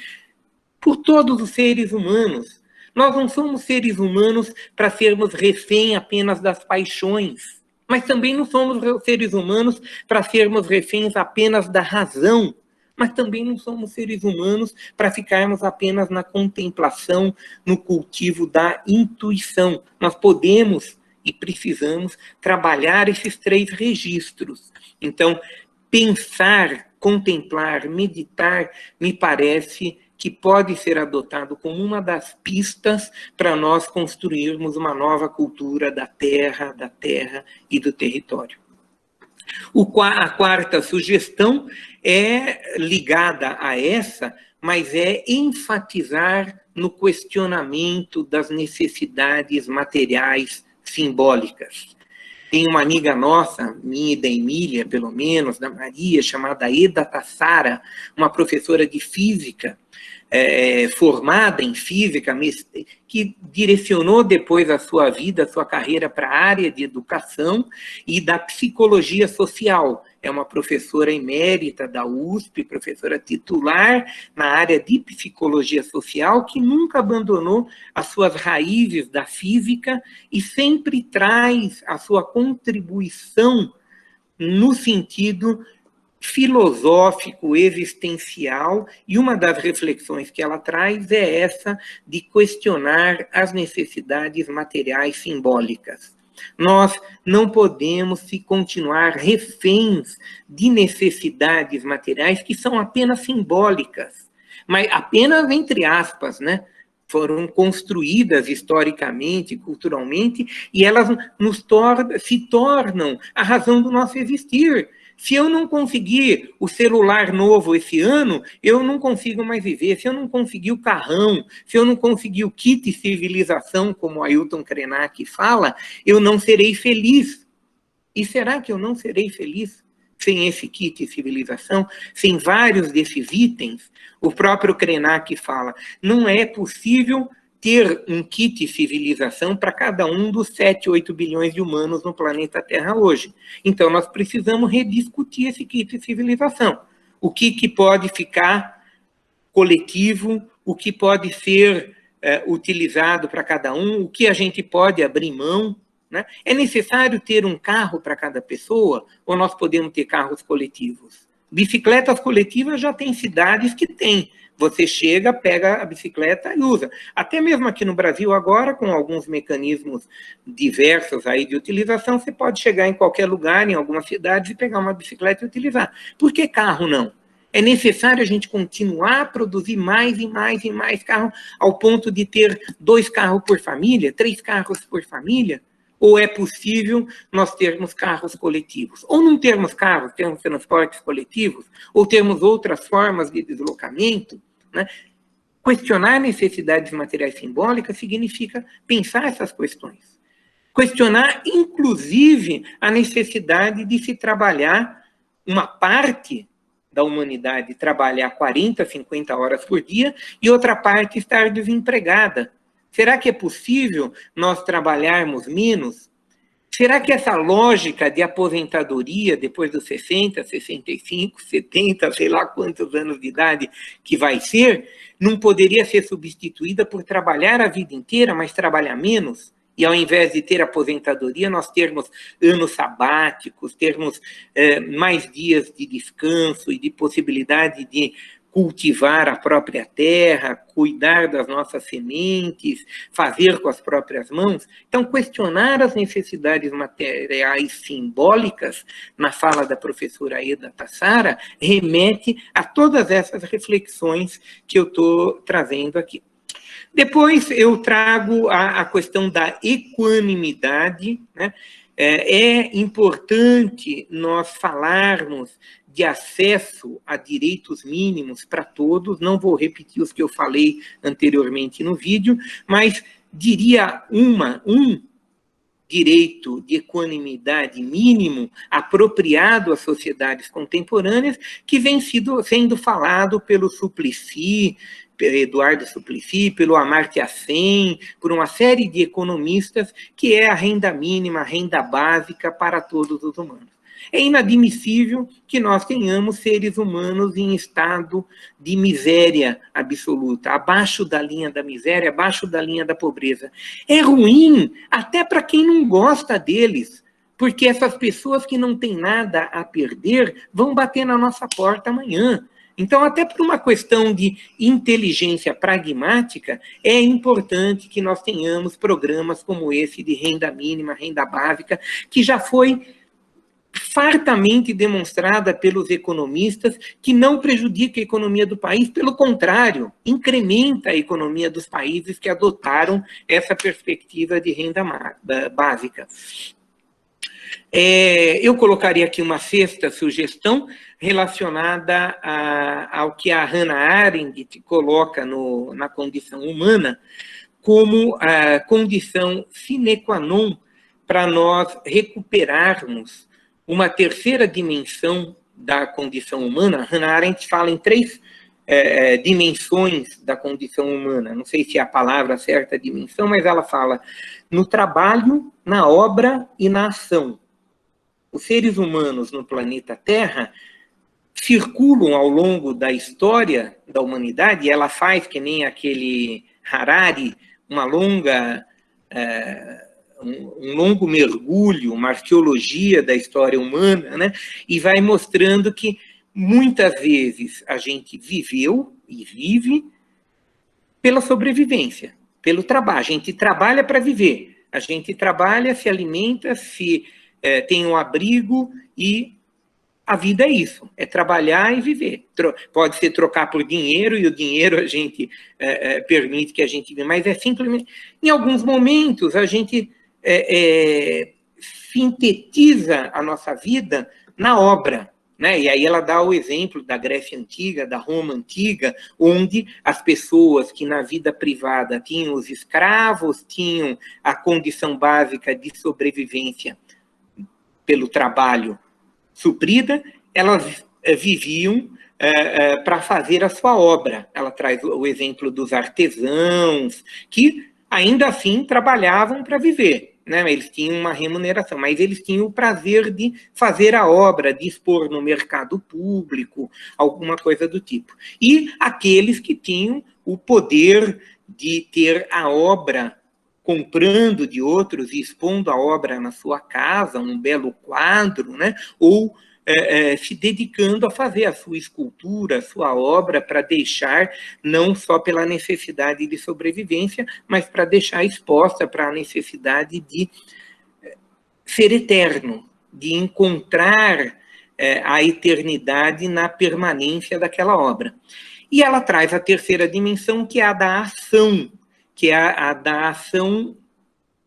por todos os seres humanos. Nós não somos seres humanos para sermos refém apenas das paixões, mas também não somos seres humanos para sermos reféns apenas da razão, mas também não somos seres humanos para ficarmos apenas na contemplação, no cultivo da intuição. Nós podemos e precisamos trabalhar esses 3 registros. Então, pensar, contemplar, meditar, me parece que pode ser adotado como uma das pistas para nós construirmos uma nova cultura da terra e do território. A quarta sugestão é ligada a essa, mas é enfatizar no questionamento das necessidades materiais simbólicas. Tem uma amiga nossa, minha e da Emília, pelo menos, da Maria, chamada Eda Tassara, uma professora de física, formada em física, que direcionou depois a sua vida, a sua carreira para a área de educação e da psicologia social. é uma professora emérita da USP, professora titular na área de psicologia social, que nunca abandonou as suas raízes da física e sempre traz a sua contribuição no sentido filosófico, existencial, e uma das reflexões que ela traz é essa de questionar as necessidades materiais simbólicas. Nós não podemos continuar reféns de necessidades materiais que são apenas simbólicas, mas apenas entre aspas, né? Foram construídas historicamente, culturalmente, e elas se tornam a razão do nosso existir. Se eu não conseguir o celular novo esse ano, eu não consigo mais viver. Se eu não conseguir o carrão, se eu não conseguir o kit civilização, como Ailton Krenak fala, eu não serei feliz. E será que eu não serei feliz sem esse kit civilização, sem vários desses itens? O próprio Krenak fala, não é possível ter um kit civilização para cada um dos 7, 8 bilhões de humanos no planeta Terra hoje. Então, nós precisamos rediscutir esse kit civilização. O que pode ficar coletivo, o que pode ser utilizado para cada um, o que a gente pode abrir mão, né? É necessário ter um carro para cada pessoa ou nós podemos ter carros coletivos? Bicicletas coletivas já tem cidades que têm. Você chega, pega a bicicleta e usa. Até mesmo aqui no Brasil agora, com alguns mecanismos diversos aí de utilização, você pode chegar em qualquer lugar, em algumas cidades, e pegar uma bicicleta e utilizar. Por que carro não? É necessário a gente continuar a produzir mais e mais e mais carros, ao ponto de ter 2 carros por família, 3 carros por família? Ou é possível nós termos carros coletivos? Ou não termos carros, termos transportes coletivos? Ou termos outras formas de deslocamento? Né? Questionar necessidades materiais simbólicas significa pensar essas questões. Questionar, inclusive, a necessidade de se trabalhar uma parte da humanidade, trabalhar 40, 50 horas por dia, e outra parte estar desempregada. Será que é possível nós trabalharmos menos? Será que essa lógica de aposentadoria depois dos 60, 65, 70, sei lá quantos anos de idade que vai ser, não poderia ser substituída por trabalhar a vida inteira, mas trabalhar menos? E ao invés de ter aposentadoria, nós termos anos sabáticos, termos mais dias de descanso e de possibilidade de cultivar a própria terra, cuidar das nossas sementes, fazer com as próprias mãos. Então, questionar as necessidades materiais simbólicas, na fala da professora Eda Tassara, remete a todas essas reflexões que eu estou trazendo aqui. Depois eu trago a questão da equanimidade, né? É importante nós falarmos de acesso a direitos mínimos para todos, não vou repetir os que eu falei anteriormente no vídeo, mas diria um direito de equanimidade mínimo apropriado às sociedades contemporâneas, que vem sendo falado pelo Suplicy, Eduardo Suplicy, pelo Amartya Sen, por uma série de economistas, que é a renda mínima, a renda básica para todos os humanos. É inadmissível que nós tenhamos seres humanos em estado de miséria absoluta, abaixo da linha da miséria, abaixo da linha da pobreza. É ruim até para quem não gosta deles, porque essas pessoas que não têm nada a perder vão bater na nossa porta amanhã. Então, até por uma questão de inteligência pragmática, é importante que nós tenhamos programas como esse de renda mínima, renda básica, que já foi fartamente demonstrada pelos economistas que não prejudica a economia do país, pelo contrário, incrementa a economia dos países que adotaram essa perspectiva de renda básica. Eu colocaria aqui uma sexta sugestão relacionada ao que a Hannah Arendt coloca na condição humana como a condição sine qua non para nós recuperarmos uma terceira dimensão da condição humana. Hannah Arendt fala em 3 dimensões da condição humana. Não sei se é a palavra certa, dimensão, mas ela fala no trabalho, na obra e na ação. os seres humanos no planeta Terra circulam ao longo da história da humanidade, e ela faz, que nem aquele Harari, um longo mergulho, uma arqueologia da história humana, né? E vai mostrando que muitas vezes a gente viveu e vive pela sobrevivência, pelo trabalho. A gente trabalha para viver, a gente trabalha, se alimenta, tem um abrigo, e a vida é isso, é trabalhar e viver. Pode ser trocar por dinheiro, e o dinheiro a gente permite que a gente viva, mas é simplesmente, em alguns momentos, a gente sintetiza a nossa vida na obra, né? E aí ela dá o exemplo da Grécia Antiga, da Roma Antiga, onde as pessoas que na vida privada tinham os escravos, tinham a condição básica de sobrevivência pelo trabalho suprida, elas viviam para fazer a sua obra. Ela traz o exemplo dos artesãos, que ainda assim trabalhavam para viver, né? Eles tinham uma remuneração, mas eles tinham o prazer de fazer a obra, de expor no mercado público, alguma coisa do tipo. E aqueles que tinham o poder de ter a obra comprando de outros e expondo a obra na sua casa, um belo quadro, né? Ou se dedicando a fazer a sua escultura, a sua obra, para deixar, não só pela necessidade de sobrevivência, mas para deixar exposta para a necessidade de ser eterno, de encontrar a eternidade na permanência daquela obra. E ela traz a terceira dimensão, que é a da ação, que é a da ação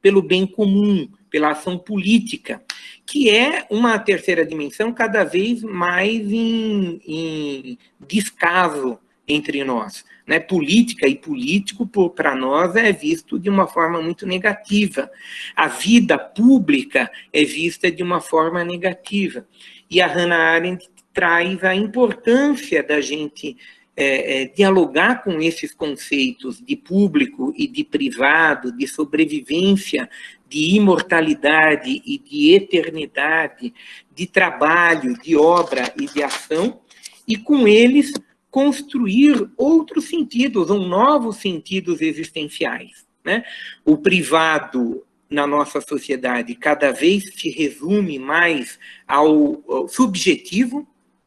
pelo bem comum, pela ação política, que é uma terceira dimensão cada vez mais em descaso entre nós, né? Política e político, para nós, é visto de uma forma muito negativa. A vida pública é vista de uma forma negativa. E a Hannah Arendt traz a importância da gente dialogar com esses conceitos de público e de privado, de sobrevivência, de imortalidade e de eternidade, de trabalho, de obra e de ação, e com eles construir outros sentidos, ou novos sentidos existenciais, né? O privado na nossa sociedade cada vez se resume mais ao subjetivo,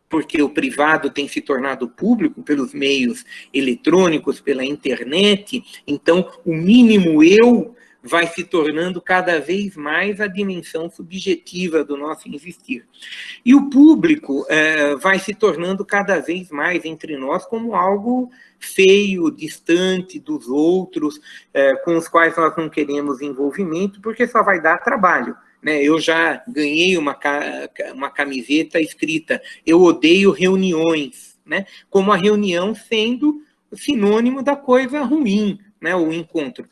porque o privado tem se tornado público pelos meios eletrônicos, pela internet, então o mínimo eu vai se tornando cada vez mais a dimensão subjetiva do nosso existir. E o público vai se tornando cada vez mais entre nós como algo feio, distante dos outros, com os quais nós não queremos envolvimento, porque só vai dar trabalho. Eu já ganhei uma camiseta escrita: eu odeio reuniões, né? Como a reunião sendo sinônimo da coisa ruim, né? O encontro.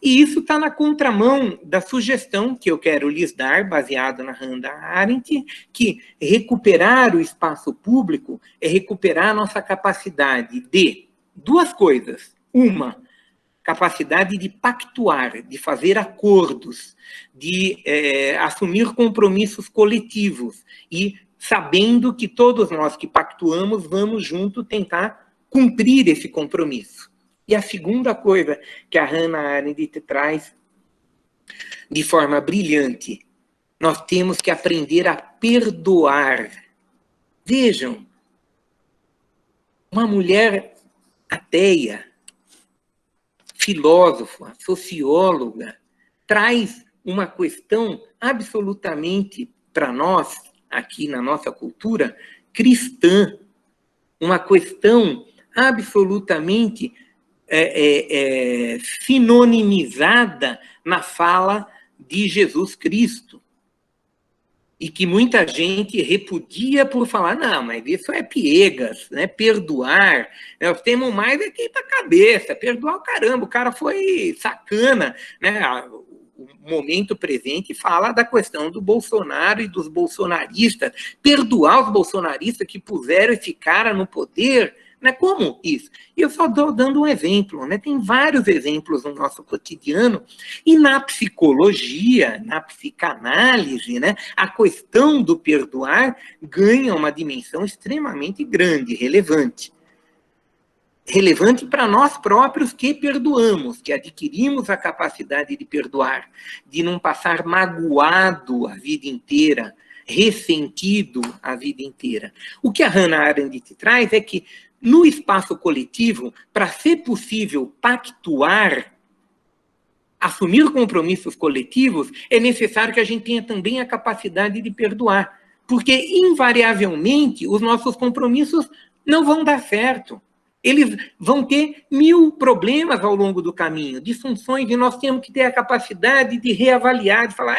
E isso está na contramão da sugestão que eu quero lhes dar, baseado na Hannah Arendt, que recuperar o espaço público é recuperar a nossa capacidade de duas coisas. Uma, capacidade de pactuar, de fazer acordos, de assumir compromissos coletivos e sabendo que todos nós que pactuamos vamos junto tentar cumprir esse compromisso. E a segunda coisa que a Hannah Arendt traz de forma brilhante, nós temos que aprender a perdoar. Vejam, uma mulher ateia, filósofa, socióloga, traz uma questão absolutamente, para nós, aqui na nossa cultura, cristã, uma questão absolutamente sinonimizada na fala de Jesus Cristo. E que muita gente repudia por falar, não, mas isso é piegas, né? Perdoar, nós temos mais é que ir para a cabeça, perdoar o caramba, o cara foi sacana, né? O momento presente fala da questão do Bolsonaro e dos bolsonaristas, perdoar os bolsonaristas que puseram esse cara no poder, Né? Como isso? E eu só estou dando um exemplo, né? Tem vários exemplos no nosso cotidiano, e na psicologia, na psicanálise, né, a questão do perdoar ganha uma dimensão extremamente grande, relevante. Relevante para nós próprios que perdoamos, que adquirimos a capacidade de perdoar, de não passar magoado a vida inteira, ressentido a vida inteira. O que a Hannah Arendt traz é que, no espaço coletivo, para ser possível pactuar, assumir compromissos coletivos, é necessário que a gente tenha também a capacidade de perdoar, porque, invariavelmente, os nossos compromissos não vão dar certo. Eles vão ter 1000 problemas ao longo do caminho, disfunções, e nós temos que ter a capacidade de reavaliar, de falar,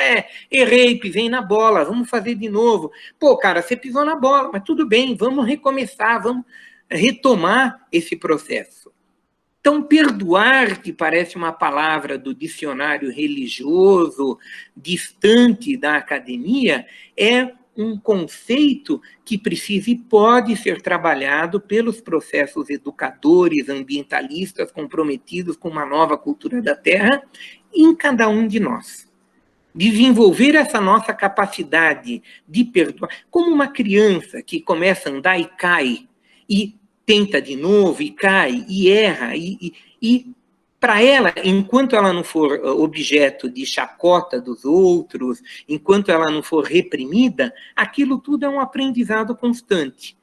errei, pisei na bola, vamos fazer de novo. Pô, cara, você pisou na bola, mas tudo bem, vamos recomeçar, vamos retomar esse processo. Então, perdoar, que parece uma palavra do dicionário religioso, distante da academia, é um conceito que precisa e pode ser trabalhado pelos processos educadores, ambientalistas, comprometidos com uma nova cultura da Terra, em cada um de nós. Desenvolver essa nossa capacidade de perdoar, como uma criança que começa a andar e cai, e tenta de novo, e cai, e erra, e para ela, enquanto ela não for objeto de chacota dos outros, enquanto ela não for reprimida, aquilo tudo é um aprendizado constante.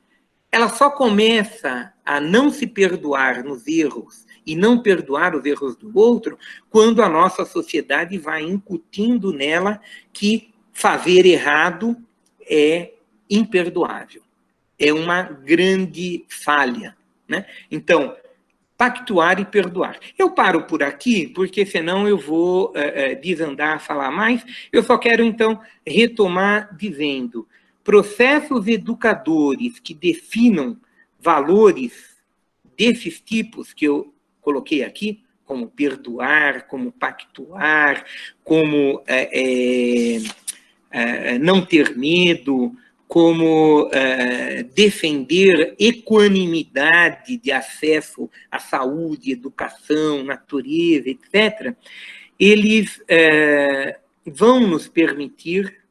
Ela só começa a não se perdoar nos erros e não perdoar os erros do outro quando a nossa sociedade vai incutindo nela que fazer errado é imperdoável. É uma grande falha, né? Então, pactuar e perdoar. Eu paro por aqui, porque senão eu vou desandar a falar mais. Eu só quero, então, retomar dizendo: processos educadores que definam valores desses tipos que eu coloquei aqui, como perdoar, como pactuar, como não ter medo, como defender equanimidade de acesso à saúde, educação, natureza, etc., eles vão nos permitir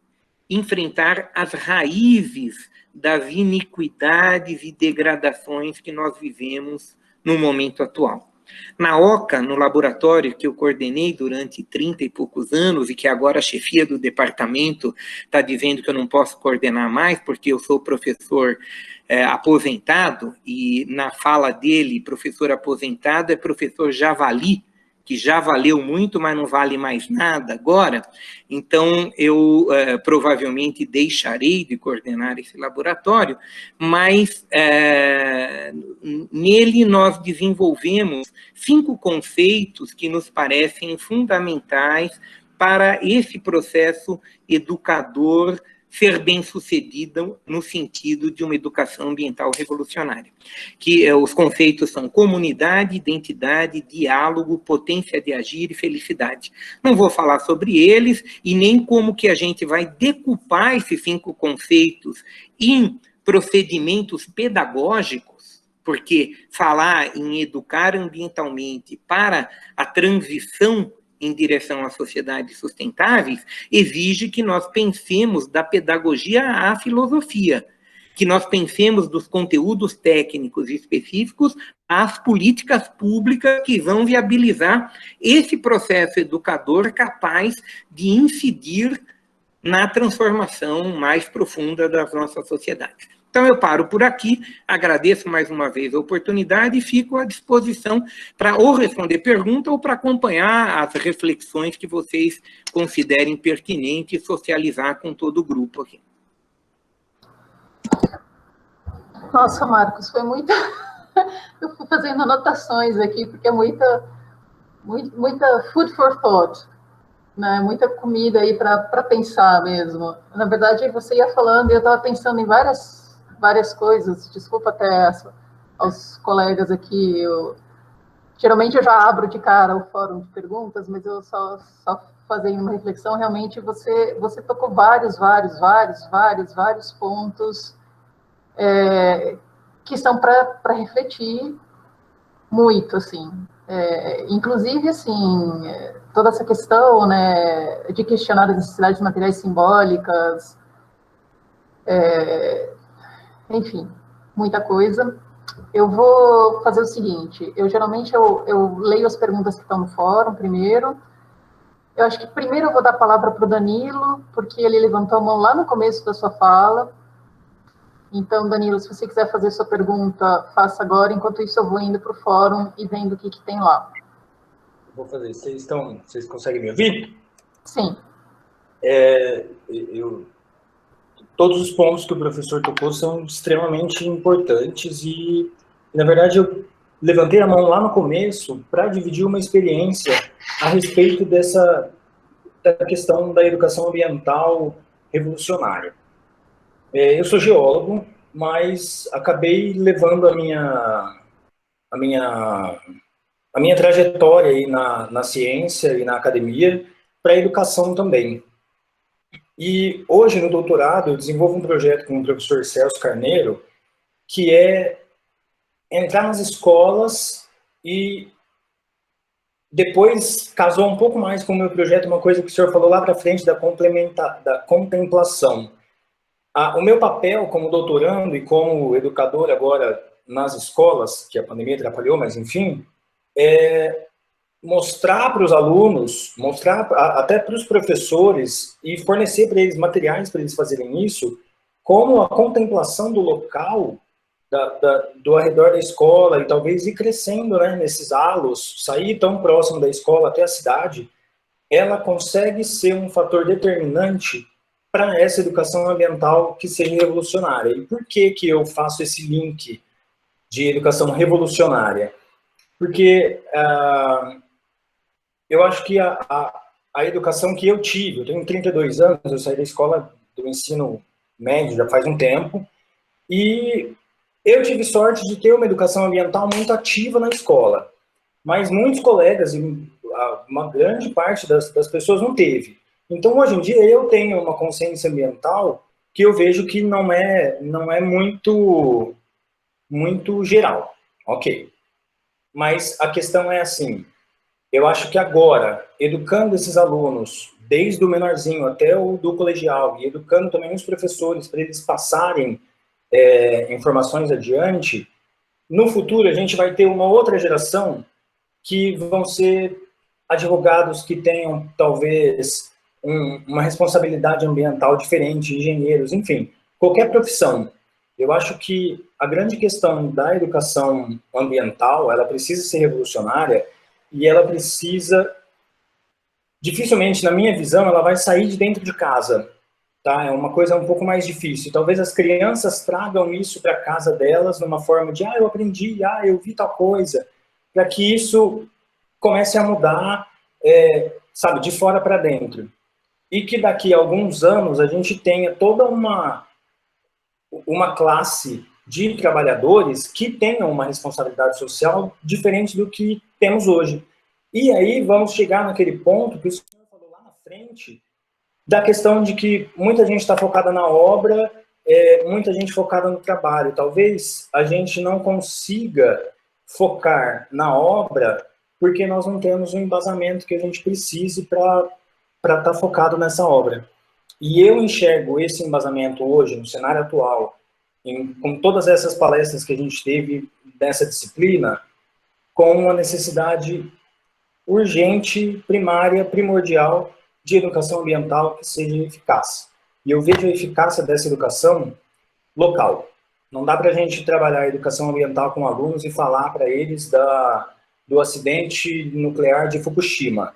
enfrentar as raízes das iniquidades e degradações que nós vivemos no momento atual. Na OCA, no laboratório que eu coordenei durante 30 e poucos anos, e que agora a chefia do departamento está dizendo que eu não posso coordenar mais, porque eu sou professor aposentado, e na fala dele, professor aposentado é professor javali, que já valeu muito, mas não vale mais nada agora. Então, eu provavelmente deixarei de coordenar esse laboratório, mas nele nós desenvolvemos 5 conceitos que nos parecem fundamentais para esse processo educador ser bem-sucedido no sentido de uma educação ambiental revolucionária. Que os conceitos são comunidade, identidade, diálogo, potência de agir e felicidade. Não vou falar sobre eles e nem como que a gente vai decupar esses 5 conceitos em procedimentos pedagógicos, porque falar em educar ambientalmente para a transição em direção às sociedades sustentáveis, exige que nós pensemos da pedagogia à filosofia, que nós pensemos dos conteúdos técnicos específicos às políticas públicas que vão viabilizar esse processo educador capaz de incidir na transformação mais profunda das nossas sociedades. Então, eu paro por aqui, agradeço mais uma vez a oportunidade e fico à disposição para ou responder pergunta ou para acompanhar as reflexões que vocês considerem pertinentes e socializar com todo o grupo aqui. Nossa, Marcos, foi muito... Eu fui fazendo anotações aqui, porque é muita food for thought, né? Muita comida aí para pensar mesmo. Na verdade, você ia falando e eu estava pensando em várias coisas. Desculpa até aos colegas aqui. Geralmente eu já abro de cara o fórum de perguntas, mas eu só fazendo uma reflexão. Realmente você tocou vários pontos que são para refletir muito, assim. Inclusive, assim, toda essa questão, né, de questionar a necessidade de materiais simbólicas, enfim, muita coisa. Eu vou fazer o seguinte, geralmente eu leio as perguntas que estão no fórum primeiro. Eu acho que primeiro eu vou dar a palavra para o Danilo, porque ele levantou a mão lá no começo da sua fala. Então, Danilo, se você quiser fazer sua pergunta, faça agora. Enquanto isso, eu vou indo para o fórum e vendo o que tem lá. Vou fazer. Vocês conseguem me ouvir? Sim. Todos os pontos que o professor tocou são extremamente importantes e, na verdade, eu levantei a mão lá no começo para dividir uma experiência a respeito da questão da educação ambiental revolucionária. Eu sou geólogo, mas acabei levando a minha trajetória aí na ciência e na academia para a educação também. E hoje, no doutorado, eu desenvolvo um projeto com o professor Celso Carneiro, que é entrar nas escolas e depois casou um pouco mais com o meu projeto, uma coisa que o senhor falou lá para frente da contemplação. O meu papel como doutorando e como educador agora nas escolas, que a pandemia atrapalhou, mas enfim, é mostrar para os alunos, mostrar até para os professores e fornecer para eles materiais para eles fazerem isso, como a contemplação do local, do arredor da escola e talvez ir crescendo, né, nesses halos, sair tão próximo da escola até a cidade, ela consegue ser um fator determinante para essa educação ambiental que seja revolucionária. E por que eu faço esse link de educação revolucionária? Porque eu acho que a educação que eu tive, eu tenho 32 anos, eu saí da escola do ensino médio já faz um tempo, e eu tive sorte de ter uma educação ambiental muito ativa na escola, mas muitos colegas, e uma grande parte das pessoas não teve. Então, hoje em dia, eu tenho uma consciência ambiental que eu vejo que não é muito geral, ok. Mas a questão é assim, eu acho que agora, educando esses alunos, desde o menorzinho até o do colegial, e educando também os professores para eles passarem informações adiante, no futuro a gente vai ter uma outra geração que vão ser advogados que tenham, talvez, uma responsabilidade ambiental diferente, engenheiros, enfim, qualquer profissão. Eu acho que a grande questão da educação ambiental, ela precisa ser revolucionária e ela precisa, dificilmente, na minha visão, ela vai sair de dentro de casa, tá? É uma coisa um pouco mais difícil. Talvez as crianças tragam isso para casa delas numa forma de, eu aprendi, eu vi tal coisa, para que isso comece a mudar, sabe, de fora para dentro. E que daqui a alguns anos a gente tenha toda uma classe de trabalhadores que tenham uma responsabilidade social diferente do que temos hoje. E aí vamos chegar naquele ponto que o senhor falou lá na frente, da questão de que muita gente está focada na obra, muita gente focada no trabalho. Talvez a gente não consiga focar na obra porque nós não temos o embasamento que a gente precise para estar focado nessa obra. E eu enxergo esse embasamento hoje, no cenário atual, com todas essas palestras que a gente teve dessa disciplina, com uma necessidade urgente, primária, primordial, de educação ambiental que seja eficaz. E eu vejo a eficácia dessa educação local. Não dá para a gente trabalhar a educação ambiental com alunos e falar para eles do acidente nuclear de Fukushima.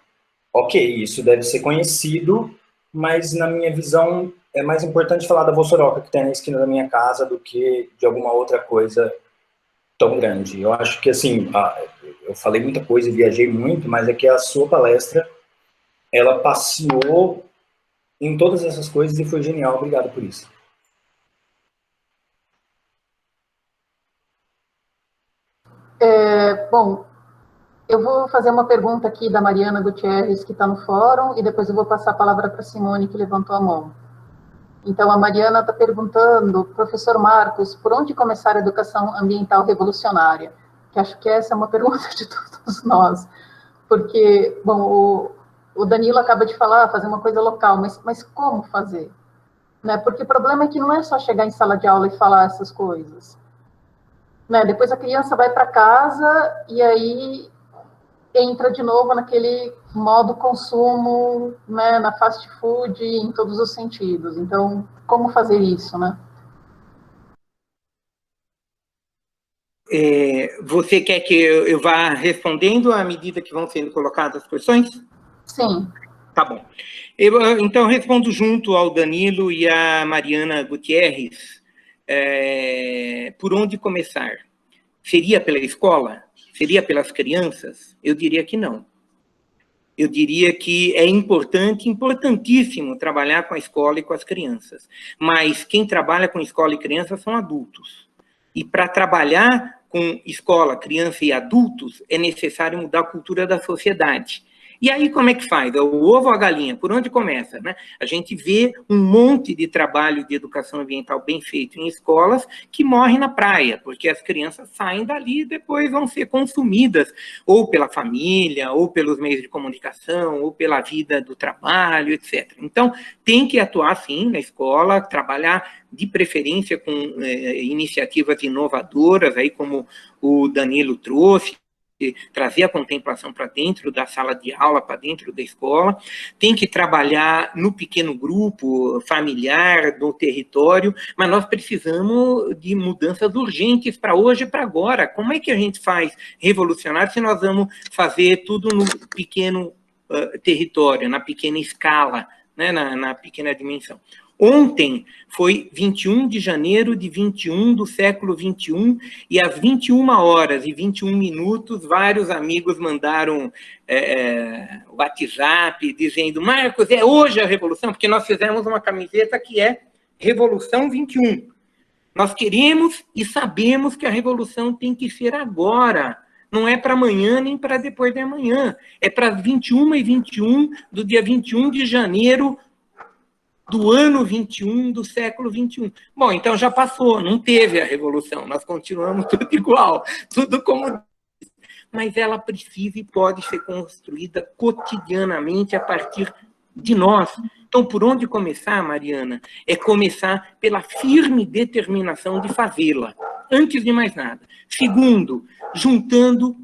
Ok, isso deve ser conhecido, mas na minha visão é mais importante falar da Vossoroca que tem na esquina da minha casa do que de alguma outra coisa tão grande. Eu acho que, assim, eu falei muita coisa e viajei muito, mas é que a sua palestra, ela passeou em todas essas coisas e foi genial. Obrigado por isso. Bom, eu vou fazer uma pergunta aqui da Mariana Gutierrez, que está no fórum, e depois eu vou passar a palavra para a Simone, que levantou a mão. Então, a Mariana está perguntando, professor Marcos, por onde começar a educação ambiental revolucionária? Que acho que essa é uma pergunta de todos nós. Porque, bom, o Danilo acaba de falar, fazer uma coisa local, mas como fazer? Né? Porque o problema é que não é só chegar em sala de aula e falar essas coisas. Né? Depois a criança vai para casa e aí entra de novo naquele modo consumo, né, na fast food, em todos os sentidos. Então, como fazer isso, né? Você quer que eu vá respondendo à medida que vão sendo colocadas as questões? Sim. Tá bom. Então, eu respondo junto ao Danilo e à Mariana Gutierrez. Por onde começar? Seria pela escola? Seria pelas crianças? Eu diria que não. Eu diria que é importante, importantíssimo trabalhar com a escola e com as crianças. Mas quem trabalha com escola e criança são adultos. E para trabalhar com escola, criança e adultos, é necessário mudar a cultura da sociedade. E aí, como é que faz? O ovo ou a galinha? Por onde começa? Né? A gente vê um monte de trabalho de educação ambiental bem feito em escolas que morre na praia, porque as crianças saem dali e depois vão ser consumidas, ou pela família, ou pelos meios de comunicação, ou pela vida do trabalho, etc. Então, tem que atuar, sim, na escola, trabalhar de preferência com iniciativas inovadoras, aí como o Danilo trouxe, trazer a contemplação para dentro da sala de aula, para dentro da escola, tem que trabalhar no pequeno grupo familiar, do território, mas nós precisamos de mudanças urgentes para hoje e para agora. Como é que a gente faz revolucionário se nós vamos fazer tudo no pequeno território, na pequena escala, né, na pequena dimensão? Ontem foi 21 de janeiro de 21 do século 21, e às 21h21, vários amigos mandaram WhatsApp dizendo: Marcos, é hoje a revolução, porque nós fizemos uma camiseta que é Revolução 21. Nós queremos e sabemos que a revolução tem que ser agora. Não é para amanhã nem para depois de amanhã. É para as 21h21 do dia 21 de janeiro do ano 21 do século 21. Bom, então já passou, não teve a revolução, nós continuamos tudo igual, tudo como... Mas ela precisa e pode ser construída cotidianamente a partir de nós. Então, por onde começar, Mariana? É começar pela firme determinação de fazê-la, antes de mais nada. Segundo, juntando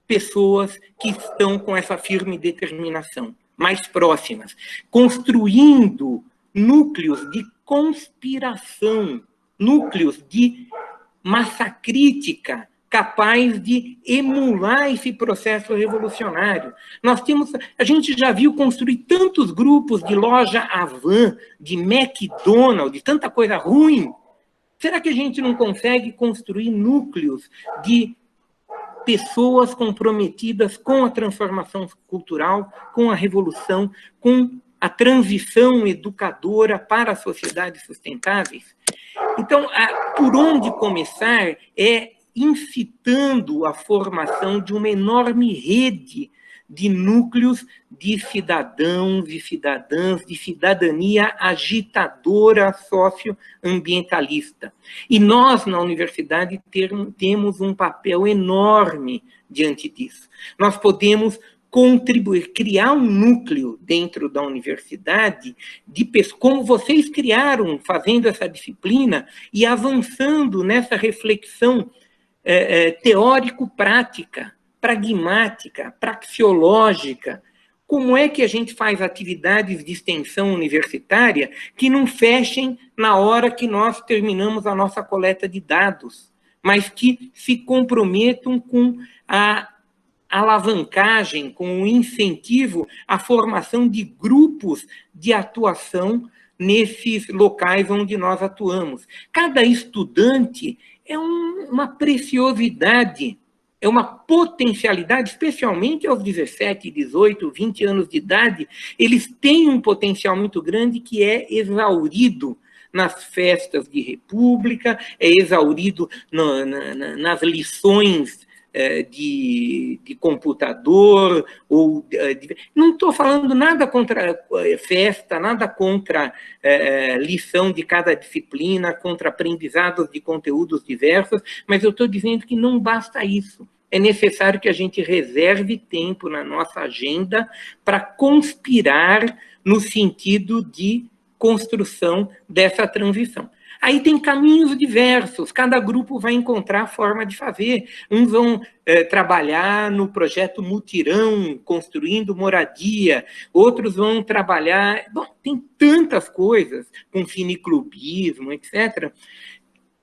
pessoas que estão com essa firme determinação, mais próximas, construindo núcleos de conspiração, núcleos de massa crítica, capaz de emular esse processo revolucionário. A gente já viu construir tantos grupos de loja Havan, de McDonald's, de tanta coisa ruim. Será que a gente não consegue construir núcleos de pessoas comprometidas com a transformação cultural, com a revolução, com a transição educadora para as sociedades sustentáveis? Então, por onde começar é incitando a formação de uma enorme rede de núcleos de cidadãos e cidadãs, de cidadania agitadora socioambientalista. E nós, na universidade, temos um papel enorme diante disso. Nós podemos contribuir, criar um núcleo dentro da universidade, como vocês criaram, fazendo essa disciplina e avançando nessa reflexão teórico-prática, pragmática, praxeológica. Como é que a gente faz atividades de extensão universitária que não fechem na hora que nós terminamos a nossa coleta de dados, mas que se comprometam com a alavancagem, com o incentivo à formação de grupos de atuação nesses locais onde nós atuamos? Cada estudante é uma preciosidade, é uma potencialidade, especialmente aos 17, 18, 20 anos de idade, eles têm um potencial muito grande que é exaurido nas festas de república, é exaurido nas lições de computador, ou não estou falando nada contra festa, nada contra lição de cada disciplina, contra aprendizados de conteúdos diversos, mas eu estou dizendo que não basta isso. É necessário que a gente reserve tempo na nossa agenda para conspirar no sentido de construção dessa transição. Aí tem caminhos diversos, cada grupo vai encontrar a forma de fazer. Uns vão trabalhar no projeto Mutirão, construindo moradia, outros vão trabalhar... Bom, tem tantas coisas, com cineclubismo, etc.,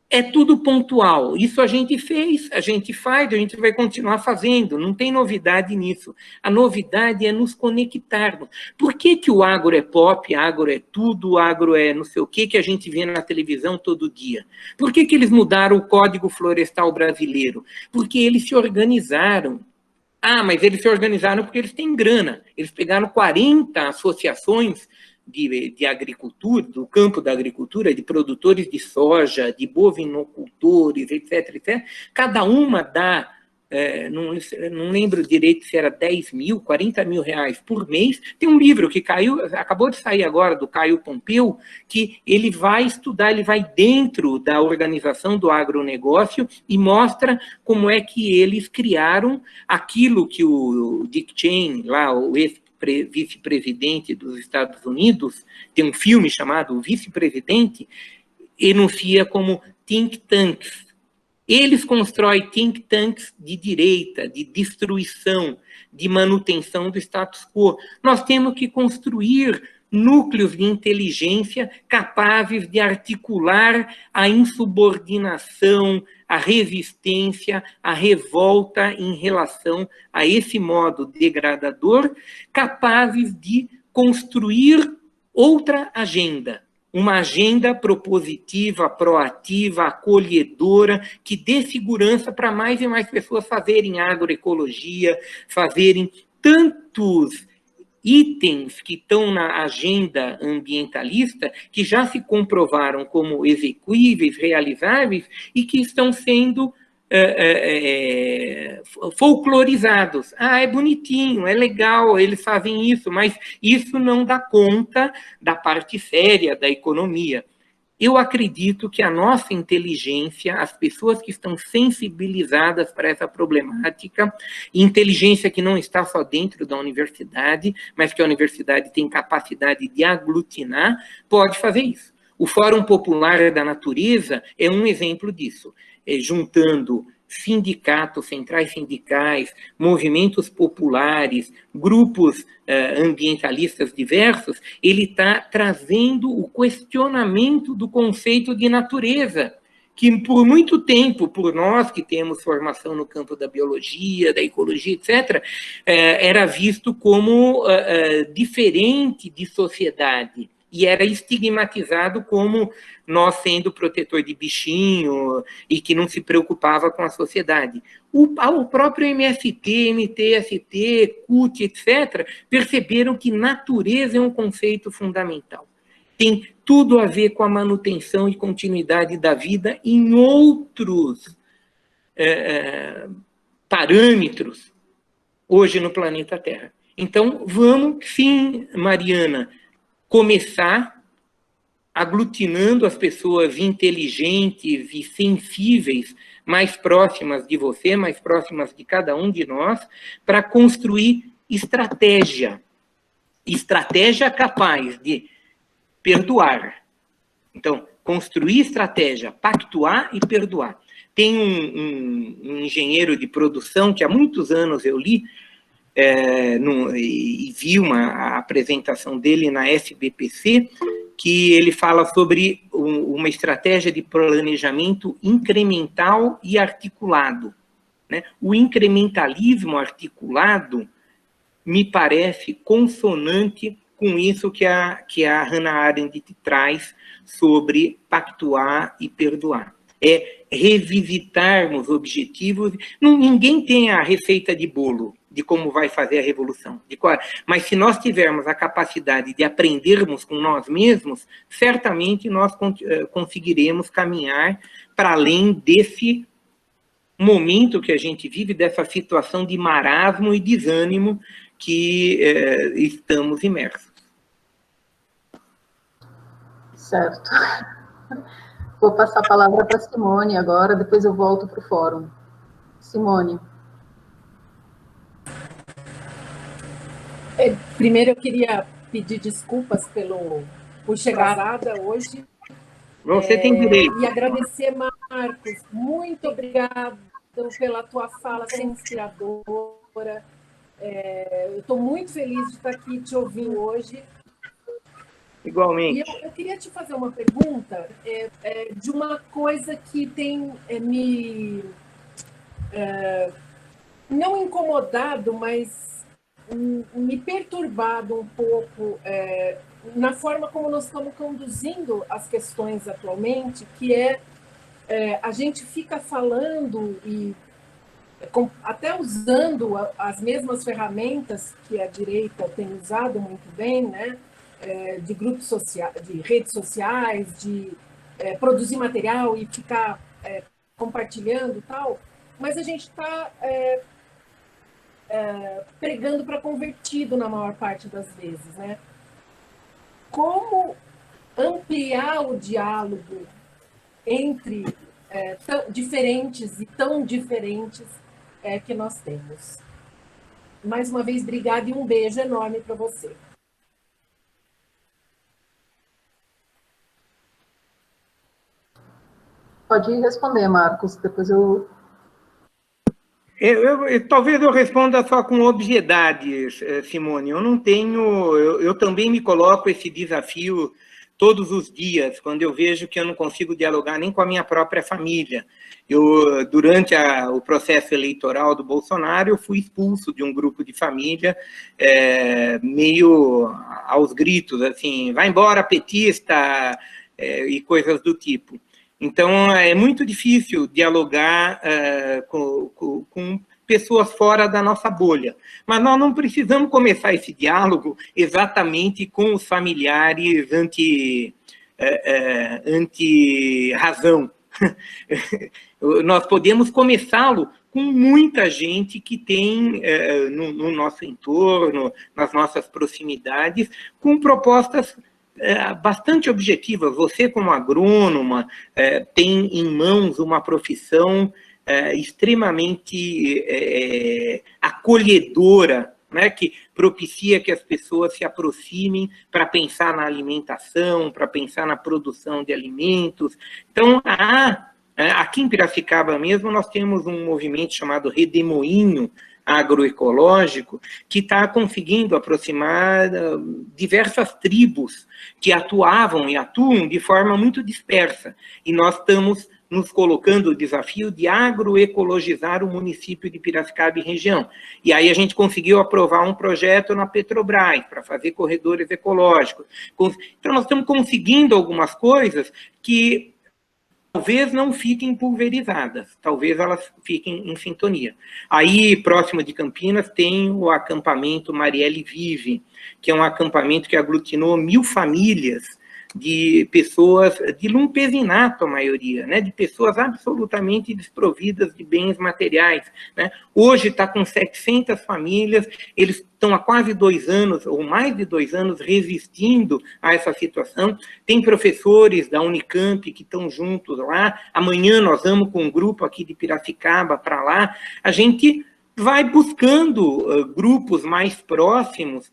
é tudo pontual. Isso a gente fez, a gente faz, a gente vai continuar fazendo. Não tem novidade nisso. A novidade é nos conectarmos. Por que que o agro é pop, agro é tudo, agro é não sei o que a gente vê na televisão todo dia? Por que que eles mudaram o Código Florestal Brasileiro? Porque eles se organizaram. Ah, mas eles se organizaram porque eles têm grana. Eles pegaram 40 associações de agricultura, do campo da agricultura, de produtores de soja, de bovinocultores, etc., etc. Cada uma dá, não lembro direito se era 10 mil, 40 mil reais por mês. Tem um livro que acabou de sair agora, do Caio Pompeu, que ele vai estudar, ele vai dentro da organização do agronegócio e mostra como é que eles criaram aquilo que o Dick Cheney, lá, o vice-presidente dos Estados Unidos, tem um filme chamado O Vice-Presidente, enuncia como think tanks. Eles constroem think tanks de direita, de destruição, de manutenção do status quo. Nós temos que construir núcleos de inteligência capazes de articular a insubordinação, a resistência, a revolta em relação a esse modo degradador, capazes de construir outra agenda, uma agenda propositiva, proativa, acolhedora, que dê segurança para mais e mais pessoas fazerem agroecologia, fazerem tantos itens que estão na agenda ambientalista, que já se comprovaram como execuíveis, realizáveis, e que estão sendo folclorizados. Ah, é bonitinho, é legal, eles fazem isso, mas isso não dá conta da parte séria da economia. Eu acredito que a nossa inteligência, as pessoas que estão sensibilizadas para essa problemática, inteligência que não está só dentro da universidade, mas que a universidade tem capacidade de aglutinar, pode fazer isso. O Fórum Popular da Natureza é um exemplo disso, juntando sindicatos, centrais sindicais, movimentos populares, grupos ambientalistas diversos, ele está trazendo o questionamento do conceito de natureza, que por muito tempo, por nós que temos formação no campo da biologia, da ecologia, etc., era visto como diferente de sociedade, e era estigmatizado como nós sendo protetor de bichinho e que não se preocupava com a sociedade. O próprio MST, MTST, CUT, etc., perceberam que natureza é um conceito fundamental. Tem tudo a ver com a manutenção e continuidade da vida em outros parâmetros hoje no planeta Terra. Então, vamos, sim, Mariana, começar aglutinando as pessoas inteligentes e sensíveis mais próximas de você, mais próximas de cada um de nós, para construir estratégia. Estratégia capaz de perdoar. Então, construir estratégia, pactuar e perdoar. Tem um engenheiro de produção que há muitos anos eu li, e vi a apresentação dele na SBPC, que ele fala sobre uma estratégia de planejamento incremental e articulado, né? O incrementalismo articulado me parece consonante com isso que a Hannah Arendt traz sobre pactuar e perdoar. É revisitarmos objetivos. Ninguém tem a receita de bolo de como vai fazer a revolução. Mas se nós tivermos a capacidade de aprendermos com nós mesmos, certamente nós conseguiremos caminhar para além desse momento que a gente vive, dessa situação de marasmo e desânimo que estamos imersos. Certo. Vou passar a palavra para a Simone agora, depois eu volto para o fórum. Simone. Primeiro eu queria pedir desculpas por chegar atrasada hoje. Você tem direito. E agradecer, Marcos, muito obrigada pela tua fala sempre inspiradora. Eu estou muito feliz de estar aqui te ouvindo hoje. Igualmente. E eu queria te fazer uma pergunta de uma coisa que tem me não incomodado, mas me perturbado um pouco na forma como nós estamos conduzindo as questões atualmente, que a gente fica falando e até usando as mesmas ferramentas que a direita tem usado muito bem, né? De grupos sociais, de redes sociais, de produzir material e ficar compartilhando e tal, mas a gente está pregando para convertido na maior parte das vezes, né? Como ampliar o diálogo entre diferentes e tão diferentes que nós temos? Mais uma vez, obrigada e um beijo enorme para você. Pode responder, Marcos, depois eu... Talvez eu responda só com obviedade, Simone. Eu não tenho... Eu também me coloco esse desafio todos os dias, quando eu vejo que eu não consigo dialogar nem com a minha própria família. Durante o processo eleitoral do Bolsonaro, eu fui expulso de um grupo de família, meio aos gritos, assim, vai embora, petista, e coisas do tipo. Então, é muito difícil dialogar com pessoas fora da nossa bolha. Mas nós não precisamos começar esse diálogo exatamente com os familiares anti-razão. Nós podemos começá-lo com muita gente que tem no nosso entorno, nas nossas proximidades, com propostas bastante objetivas. Você, como agrônoma, tem em mãos uma profissão extremamente acolhedora, né, que propicia que as pessoas se aproximem para pensar na alimentação, para pensar na produção de alimentos. Então, aqui em Piracicaba mesmo, nós temos um movimento chamado Redemoinho Agroecológico, que está conseguindo aproximar diversas tribos que atuavam e atuam de forma muito dispersa. E nós estamos nos colocando o desafio de agroecologizar o município de Piracicaba e região. E aí a gente conseguiu aprovar um projeto na Petrobras para fazer corredores ecológicos. Então nós estamos conseguindo algumas coisas que talvez não fiquem pulverizadas, talvez elas fiquem em sintonia. Aí, próximo de Campinas, tem o acampamento Marielle Vive, que é um acampamento que aglutinou 1000 famílias de pessoas, de lumpesinato a maioria, né, de pessoas absolutamente desprovidas de bens materiais, né. Hoje está com 700 famílias, eles estão há quase 2 anos, ou mais de 2 anos, resistindo a essa situação. Tem professores da Unicamp que estão juntos lá. Amanhã nós vamos com um grupo aqui de Piracicaba para lá. A gente vai buscando grupos mais próximos.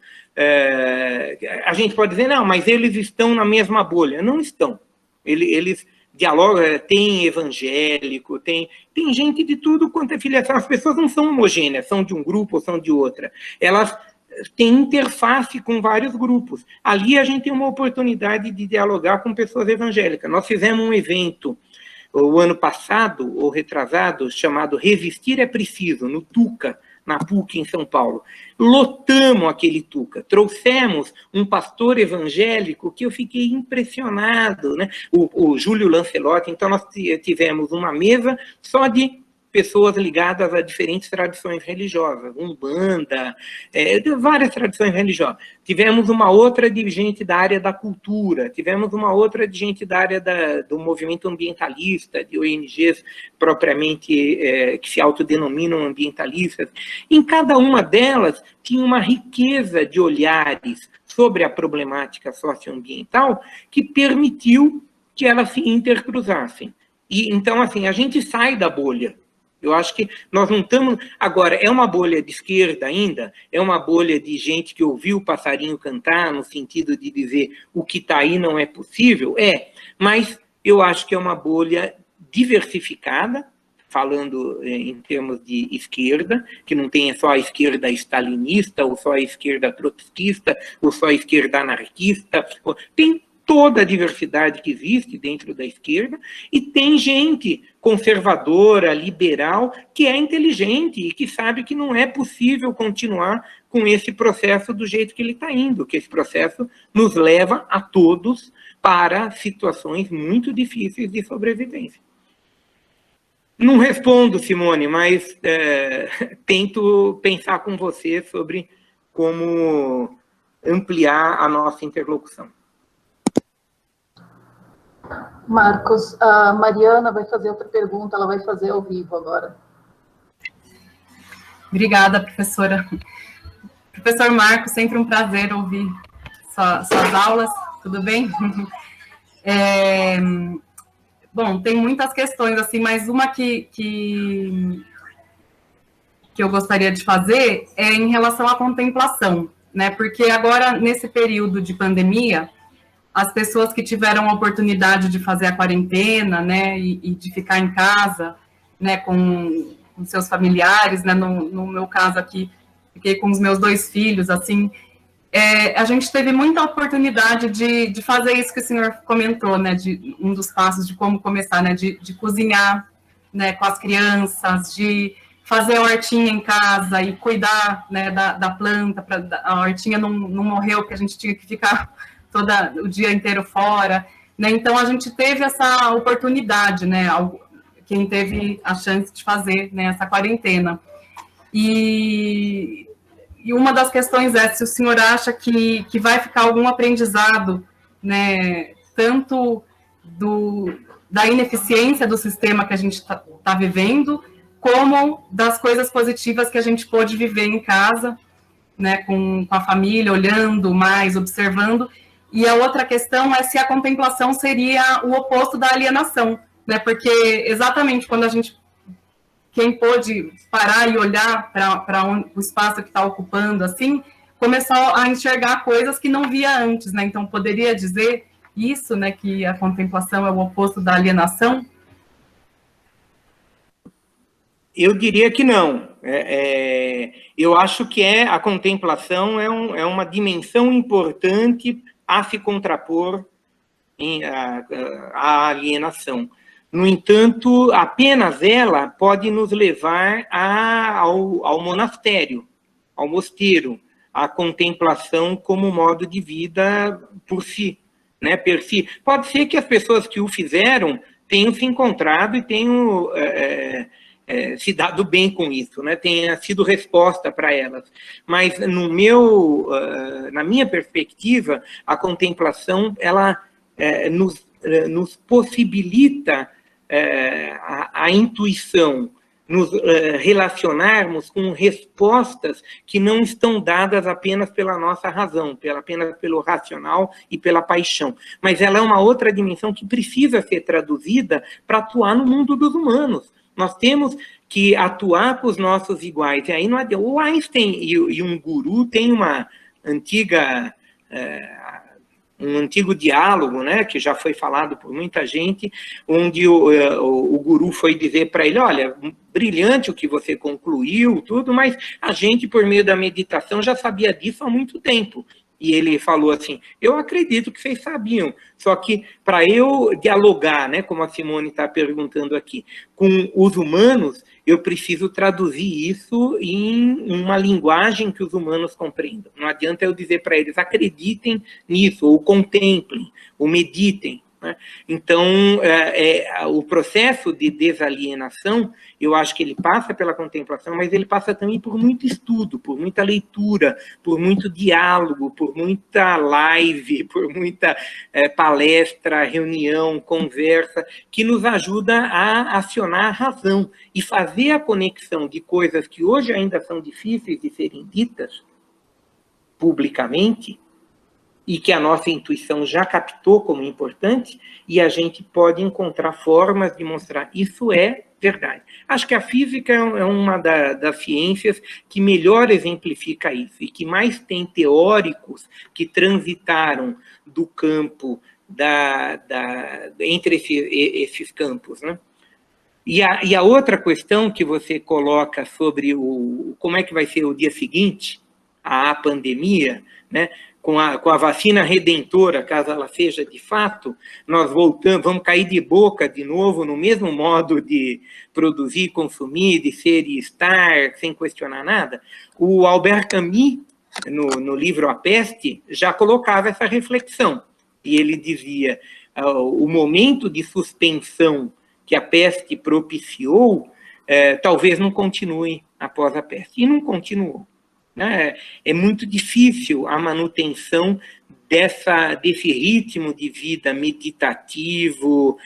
A gente pode dizer, não, mas eles estão na mesma bolha. Não estão. Eles dialogam, tem evangélico, tem gente de tudo quanto é filiação. As pessoas não são homogêneas, são de um grupo ou são de outra. Elas têm interface com vários grupos. Ali a gente tem uma oportunidade de dialogar com pessoas evangélicas. Nós fizemos um evento o ano passado, ou retrasado, chamado Resistir é Preciso, no Tuca, na PUC, em São Paulo. Lotamos aquele Tuca, trouxemos um pastor evangélico que eu fiquei impressionado, né? O Júlio Lancelotti. Então, nós tivemos uma mesa só de pessoas ligadas a diferentes tradições religiosas, Umbanda, várias tradições religiosas. Tivemos uma outra de gente da área da cultura, tivemos uma outra de gente da área do movimento ambientalista, de ONGs propriamente que se autodenominam ambientalistas. Em cada uma delas tinha uma riqueza de olhares sobre a problemática socioambiental que permitiu que elas se intercruzassem. E, então, assim, a gente sai da bolha. Eu acho que nós não estamos... Agora, é uma bolha de esquerda ainda? É uma bolha de gente que ouviu o passarinho cantar, no sentido de dizer o que está aí não é possível? Mas eu acho que é uma bolha diversificada, falando em termos de esquerda, que não tem só a esquerda stalinista, ou só a esquerda trotskista, ou só a esquerda anarquista. Tem toda a diversidade que existe dentro da esquerda, e tem gente conservadora, liberal, que é inteligente e que sabe que não é possível continuar com esse processo do jeito que ele está indo, que esse processo nos leva a todos para situações muito difíceis de sobrevivência. Não respondo, Simone, mas tento pensar com você sobre como ampliar a nossa interlocução. Marcos, a Mariana vai fazer outra pergunta, ela vai fazer ao vivo agora. Obrigada, professora. Professor Marcos, sempre um prazer ouvir suas aulas, tudo bem? Bom, tem muitas questões, assim, mas uma que eu gostaria de fazer é em relação à contemplação, né? Porque agora, nesse período de pandemia, as pessoas que tiveram a oportunidade de fazer a quarentena, né, e de ficar em casa, né, com seus familiares, né, no meu caso aqui, fiquei com os meus 2 filhos, assim, a gente teve muita oportunidade de fazer isso que o senhor comentou, né, de um dos passos de como começar, né, de cozinhar, né, com as crianças, de fazer a hortinha em casa e cuidar, né, da planta, a hortinha não morreu, porque a gente tinha que ficar o dia inteiro fora, né? Então a gente teve essa oportunidade, né? Quem teve a chance de fazer, né, essa quarentena. E uma das questões é se o senhor acha que vai ficar algum aprendizado, né? Tanto da ineficiência do sistema que a gente tá vivendo, como das coisas positivas que a gente pôde viver em casa, né? Com a família, olhando mais, observando. E a outra questão é se a contemplação seria o oposto da alienação, né? Porque exatamente quando quem pôde parar e olhar para o espaço que está ocupando, assim, começou a enxergar coisas que não via antes, né? Então, poderia dizer isso, né? Que a contemplação é o oposto da alienação? Eu diria que não. Eu acho que a contemplação é uma dimensão importante a se contrapor à alienação. No entanto, apenas ela pode nos levar ao monastério, ao mosteiro, à contemplação como modo de vida por si, né, per si. Pode ser que as pessoas que o fizeram tenham se encontrado e tenham se dado bem com isso, né? Tenha sido resposta para elas. Mas na minha perspectiva, a contemplação ela nos possibilita a intuição, nos relacionarmos com respostas que não estão dadas apenas pela nossa razão, apenas pelo racional e pela paixão. Mas ela é uma outra dimensão que precisa ser traduzida para atuar no mundo dos humanos. Nós temos que atuar com os nossos iguais. E aí não adianta. O Einstein e um guru têm uma antiga... um antigo diálogo, né, que já foi falado por muita gente, onde o guru foi dizer para ele, olha, brilhante o que você concluiu, tudo, mas a gente, por meio da meditação, já sabia disso há muito tempo. E ele falou assim, eu acredito que vocês sabiam, só que para eu dialogar, né, como a Simone está perguntando aqui, com os humanos, eu preciso traduzir isso em uma linguagem que os humanos compreendam. Não adianta eu dizer para eles, acreditem nisso, ou contemplem, ou meditem. né? Então, o processo de desalienação, eu acho que ele passa pela contemplação, mas ele passa também por muito estudo, por muita leitura, por muito diálogo, por muita live, por muita palestra, reunião, conversa, que nos ajuda a acionar a razão e fazer a conexão de coisas que hoje ainda são difíceis de serem ditas publicamente, e que a nossa intuição já captou como importante, e a gente pode encontrar formas de mostrar isso é verdade. Acho que a física é uma das ciências que melhor exemplifica isso, e que mais tem teóricos que transitaram do campo, entre esses campos, né? E a outra questão que você coloca sobre como é que vai ser o dia seguinte à pandemia, né? Com a vacina redentora, caso ela seja de fato, nós vamos cair de boca de novo no mesmo modo de produzir, consumir, de ser e estar, sem questionar nada. O Albert Camus, no livro A Peste, já colocava essa reflexão. E ele dizia, o momento de suspensão que a peste propiciou, talvez não continue após a peste. E não continuou. É muito difícil a manutenção desse ritmo de vida meditativo,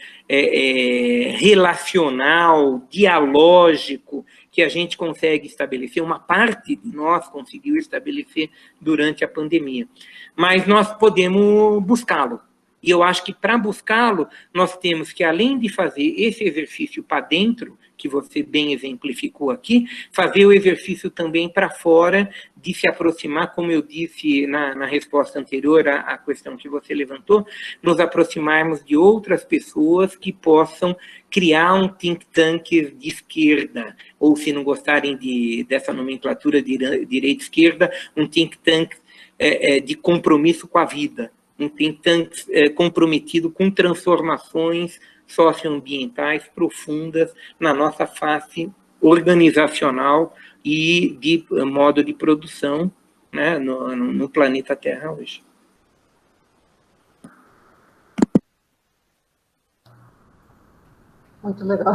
relacional, dialógico, que a gente consegue estabelecer, uma parte de nós conseguiu estabelecer durante a pandemia. Mas nós podemos buscá-lo. E eu acho que, para buscá-lo, nós temos que, além de fazer esse exercício para dentro, que você bem exemplificou aqui, fazer o exercício também para fora, de se aproximar, como eu disse na resposta anterior à questão que você levantou, nos aproximarmos de outras pessoas que possam criar um think tank de esquerda, ou, se não gostarem dessa nomenclatura de direita-esquerda, um think tank de compromisso com a vida, um think tank comprometido com transformações socioambientais profundas na nossa face organizacional e de modo de produção, né, no planeta Terra hoje. Muito legal.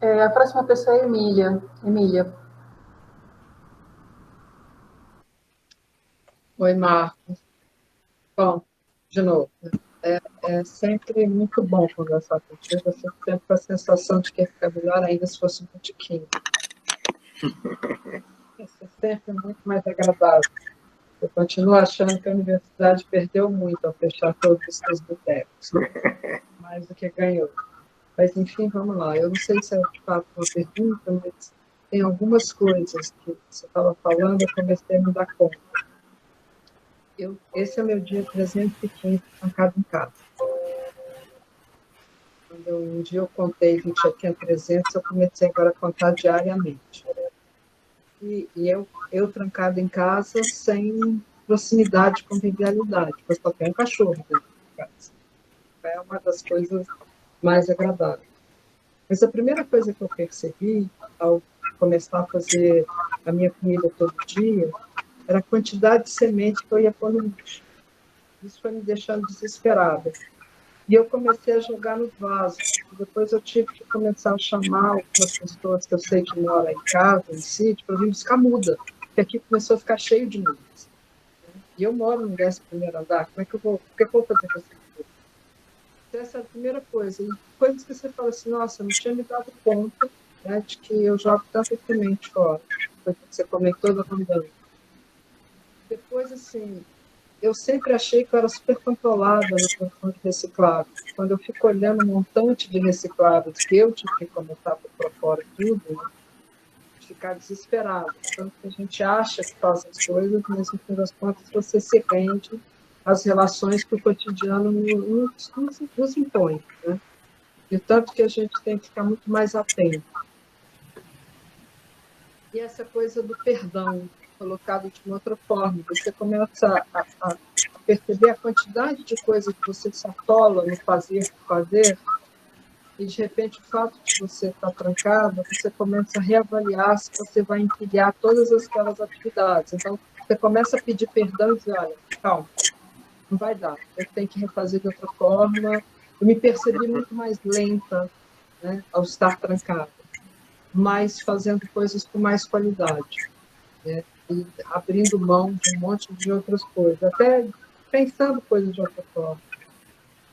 A próxima pessoa é a Emília. Emília. Oi, Marcos. Bom, de novo, é sempre muito bom conversar contigo. Eu fico sempre com a sensação de que ia ficar melhor ainda se fosse um botiquim. Isso é sempre muito mais agradável. Eu continuo achando que a universidade perdeu muito ao fechar todos os seus botecos, mais do que ganhou. Mas, enfim, vamos lá. Eu não sei se é de fato uma pergunta, mas tem algumas coisas que você estava falando, eu comecei a me dar conta. Esse é o meu dia 315 trancado em casa. Quando um dia eu contei que já tinha 300, eu comecei agora a contar diariamente. E eu trancado em casa sem proximidade, convivialidade, porque eu só tenho um cachorro dentro de casa. É uma das coisas mais agradáveis. Mas a primeira coisa que eu percebi, ao começar a fazer a minha comida todo dia, era a quantidade de semente que eu ia pôr no lixo. Isso foi me deixando desesperada. E eu comecei a jogar nos vasos. Depois eu tive que começar a chamar algumas pessoas que eu sei que moram em casa, em sítio, para vir buscar muda, porque aqui começou a ficar cheio de mudas. E eu moro no 11º andar, o que eu vou fazer com essa muda? Então, essa é a primeira coisa. E coisas que você fala assim, nossa, eu não tinha me dado conta, né, de que eu jogo tanta semente fora. Foi o que você comentou da pandemia. Depois, assim, eu sempre achei que eu era super controlada na questão de reciclado. Quando eu fico olhando um montante de reciclados que eu tive que começar por fora tudo, né, ficar desesperada. Tanto que a gente acha que faz as coisas, mas no fim das contas você se rende às relações que o cotidiano nos impõe, né? E tanto que a gente tem que ficar muito mais atento. E essa coisa do perdão, colocado de uma outra forma, você começa a perceber a quantidade de coisas que você se atola no fazer, e de repente o fato de você estar trancado, você começa a reavaliar se você vai empilhar todas aquelas atividades. Então, você começa a pedir perdão e dizer, olha, calma, não vai dar, eu tenho que refazer de outra forma. Eu me percebi muito mais lenta, né, ao estar trancada, mas fazendo coisas com mais qualidade, né, e abrindo mão de um monte de outras coisas, até pensando coisas de outra forma.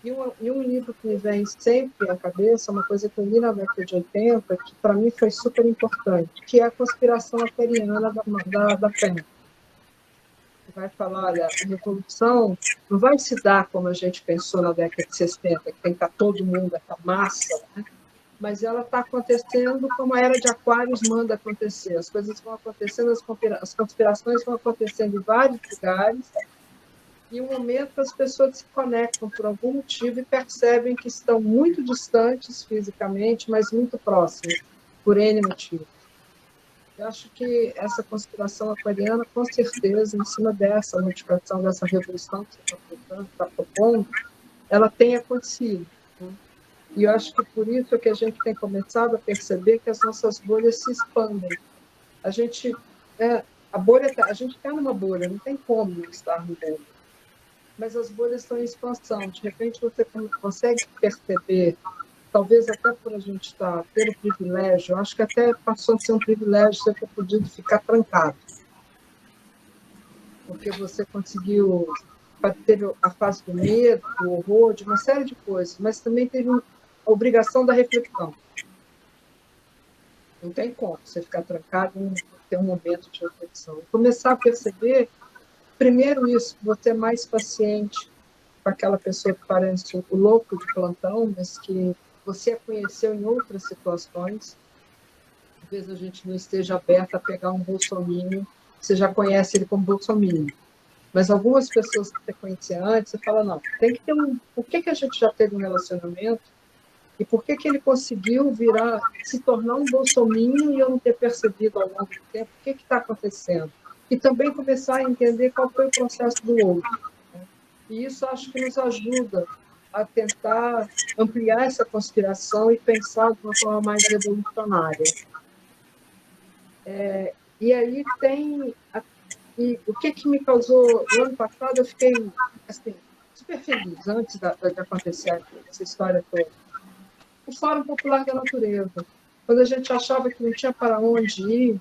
E um livro que me vem sempre à cabeça, uma coisa que eu li na década de 80, que para mim foi super importante, que é a conspiração aquariana da Penn. Que vai falar, olha, a revolução não vai se dar como a gente pensou na década de 60, que tem que estar todo mundo, essa massa, né? Mas ela está acontecendo como a Era de Aquários manda acontecer. As coisas vão acontecendo, as conspirações vão acontecendo em vários lugares, e um momento as pessoas se conectam por algum motivo e percebem que estão muito distantes fisicamente, mas muito próximas, por N motivos. Eu acho que essa conspiração aquariana, com certeza, em cima dessa modificação, dessa revolução que você está propondo, ela tem acontecido, né? E eu acho que por isso é que a gente tem começado a perceber que as nossas bolhas se expandem. A gente está numa bolha, não tem como não estar no bolha. Mas as bolhas estão em expansão. De repente, você consegue perceber, talvez até por a gente ter o privilégio, acho que até passou a ser um privilégio você ter podido ficar trancado. Porque você conseguiu ter a fase do medo, do horror, de uma série de coisas, mas também teve a obrigação da reflexão. Não tem como você ficar trancado e não ter um momento de reflexão. Começar a perceber, primeiro isso, você é mais paciente com aquela pessoa que parece o louco de plantão, mas que você a conheceu em outras situações. Às vezes a gente não esteja aberto a pegar um bolsominion, você já conhece ele como bolsominion. Mas algumas pessoas que você conhecia antes, você fala, não, tem que ter por que a gente já teve um relacionamento e por que ele conseguiu se tornar um bolsominion e eu não ter percebido ao longo do tempo o que está acontecendo? E também começar a entender qual foi o processo do outro. E isso acho que nos ajuda a tentar ampliar essa conspiração e pensar de uma forma mais revolucionária. E aí e o que me causou... No ano passado eu fiquei assim, super feliz, antes de acontecer essa história toda. O Fórum Popular da Natureza. Quando a gente achava que não tinha para onde ir,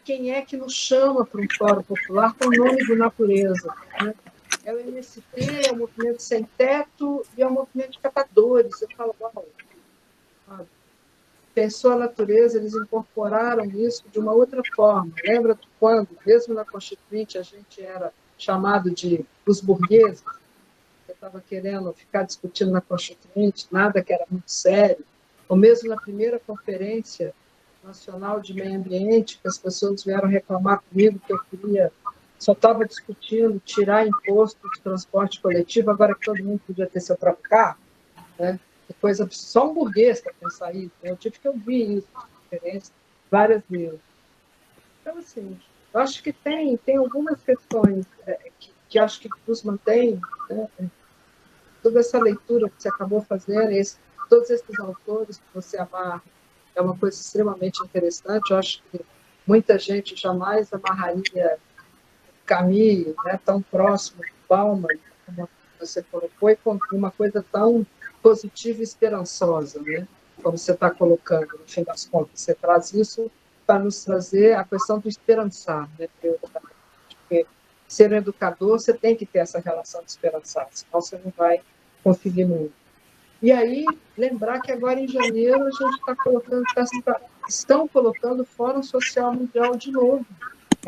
quem é que nos chama para um Fórum Popular com o nome de natureza, né? É o MST, é o Movimento Sem Teto e é o Movimento de Catadores. Eu falo, uau, pensou a natureza, eles incorporaram isso de uma outra forma. Lembra de quando, mesmo na Constituinte, a gente era chamado de os burgueses? Você estava querendo ficar discutindo na Constituinte, nada que era muito sério. Ou mesmo na primeira Conferência Nacional de Meio Ambiente, que as pessoas vieram reclamar comigo que eu só estava discutindo tirar imposto de transporte coletivo, agora que todo mundo podia ter seu próprio carro, né? Coisa, só um burguês para pensar isso. Eu tive que ouvir isso na conferência várias vezes. Então, assim, eu acho que tem algumas questões que acho que nos mantém, né? Toda essa leitura que você acabou fazendo, todos esses autores que você amarra, é uma coisa extremamente interessante. Eu acho que muita gente jamais amarraria Camus, né, tão próximo de Bauman, como você colocou, e com uma coisa tão positiva e esperançosa, né, como você está colocando, no fim das contas. Você traz isso para nos trazer a questão do esperançar, né, porque ser um educador, você tem que ter essa relação de esperançar, senão você não vai conseguir muito. E aí, lembrar que agora em janeiro a gente está colocando, estão colocando o Fórum Social Mundial de novo,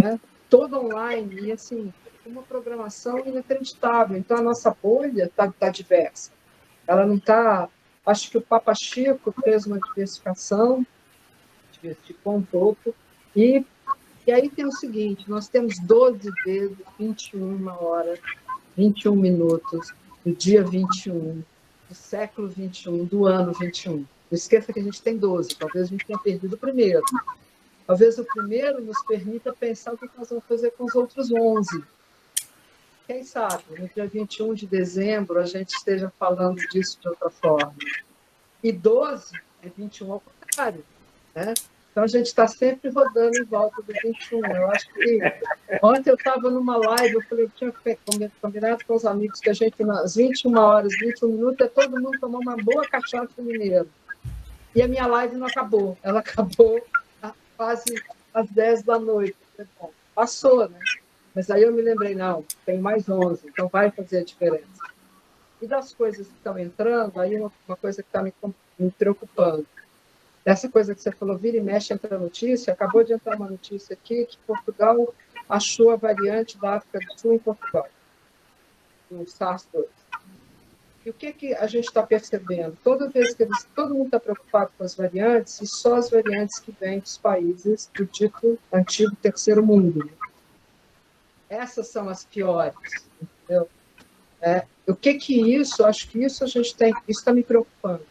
né? Todo online, e assim, uma programação inacreditável. Então, a nossa bolha está diversa. Ela não está... Acho que o Papa Chico fez uma diversificou um pouco, e aí tem o seguinte, nós temos 12 vezes 21 horas, 21 minutos, do dia 21, do século 21, do ano 21. Não esqueça que a gente tem 12, talvez a gente tenha perdido o primeiro. Talvez o primeiro nos permita pensar o que nós vamos fazer com os outros 11. Quem sabe, no dia 21 de dezembro, a gente esteja falando disso de outra forma. E 12 é 21 ao contrário, né? Então, a gente está sempre rodando em volta do 21. Eu acho que ontem eu estava numa live, eu falei, eu tinha combinado com os amigos que a gente, nas 21 horas, 21 minutos, é todo mundo tomar uma boa cachaça mineira. E a minha live não acabou. Ela acabou quase às 10 da noite. Bom, passou, né? Mas aí eu me lembrei, não, tem mais 11, então vai fazer a diferença. E das coisas que estão entrando, aí uma coisa que está me preocupando. Essa coisa que você falou, vira e mexe, entra notícia, acabou de entrar uma notícia aqui que Portugal achou a variante da África do Sul em Portugal, o SARS-2. E o que a gente está percebendo? Toda vez que todo mundo está preocupado com as variantes, e só as variantes que vêm dos países do dito antigo terceiro mundo. Essas são as piores, entendeu? O que isso? Acho que isso a gente tem, isso está me preocupando.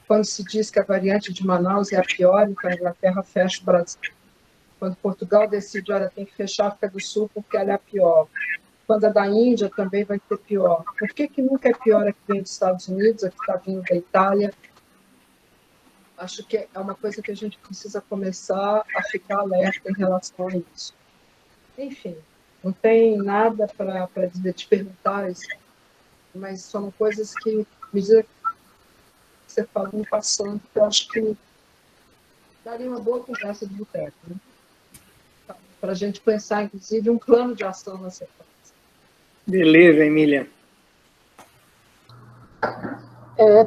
Quando se diz que a variante de Manaus é a pior, então a Inglaterra fecha o Brasil. Quando Portugal decide, olha, tem que fechar a África do Sul porque ela é a pior. Quando a da Índia também vai ser pior. Por que nunca é pior a que vem dos Estados Unidos, a que está vindo da Itália? Acho que é uma coisa que a gente precisa começar a ficar alerta em relação a isso. Enfim, não tem nada para te perguntar, mas são coisas que me dizem você falou passando, que eu acho que daria uma boa conversa de boteco, né? Para a gente pensar, inclusive, um plano de ação na sequência. Beleza, Emília.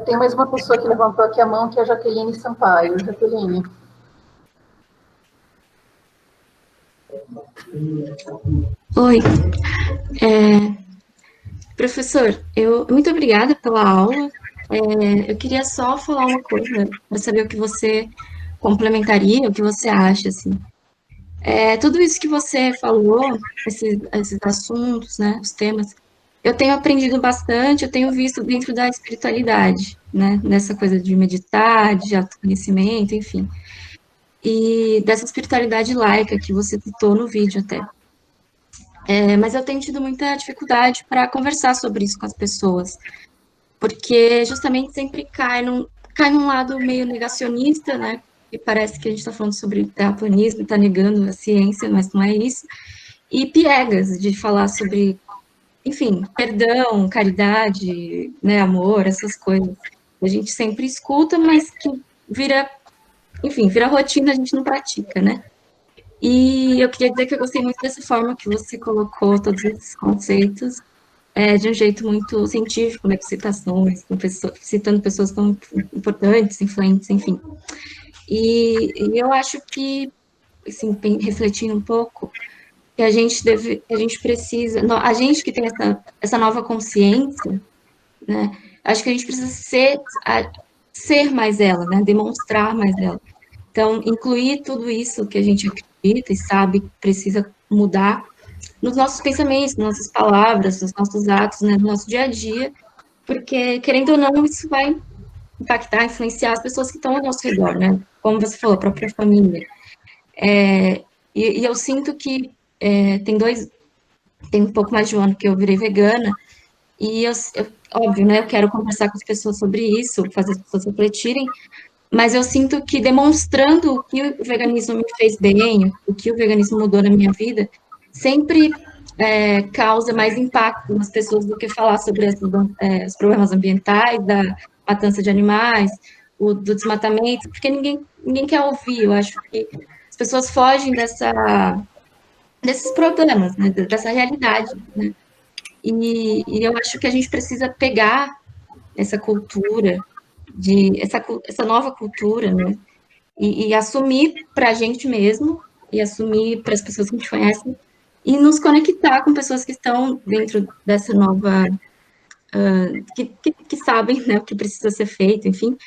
Tem mais uma pessoa que levantou aqui a mão, que é a Jaqueline Sampaio. Jaqueline. Oi. Professor, muito obrigada pela aula. Eu queria só falar uma coisa, para saber o que você complementaria, o que você acha, assim. Tudo isso que você falou, esses assuntos, né, os temas, eu tenho aprendido bastante, eu tenho visto dentro da espiritualidade, né, nessa coisa de meditar, de autoconhecimento, enfim. E dessa espiritualidade laica que você citou no vídeo até. Mas eu tenho tido muita dificuldade para conversar sobre isso com as pessoas, porque justamente sempre cai num lado meio negacionista, né? E parece que a gente está falando sobre terraplanismo, está negando a ciência, mas não é isso. E piegas de falar sobre, enfim, perdão, caridade, né, amor, essas coisas. A gente sempre escuta, mas que vira rotina, a gente não pratica, né? E eu queria dizer que eu gostei muito dessa forma que você colocou todos esses conceitos, de um jeito muito científico, né, com citações, citando pessoas tão importantes, influentes, enfim. E eu acho que, assim, refletindo um pouco, que a gente precisa, a gente que tem essa nova consciência, né, acho que a gente precisa ser mais ela, né, demonstrar mais ela. Então, incluir tudo isso que a gente acredita e sabe que precisa mudar nos nossos pensamentos, nas nossas palavras, nos nossos atos, né, no nosso dia a dia, porque, querendo ou não, isso vai impactar, influenciar as pessoas que estão ao nosso redor, né? Como você falou, a própria família. E eu sinto que tem um pouco mais de um ano que eu virei vegana, e óbvio, né, eu quero conversar com as pessoas sobre isso, fazer as pessoas refletirem, mas eu sinto que demonstrando o que o veganismo me fez bem, o que o veganismo mudou na minha vida, sempre causa mais impacto nas pessoas do que falar sobre os problemas ambientais, da matança de animais, do desmatamento, porque ninguém quer ouvir. Eu acho que as pessoas fogem desses problemas, né, dessa realidade, né? E eu acho que a gente precisa pegar essa cultura, essa nova cultura, né, e assumir para a gente mesmo, e assumir para as pessoas que a gente conhece, e nos conectar com pessoas que estão dentro dessa nova, que sabem, né, o que precisa ser feito, enfim,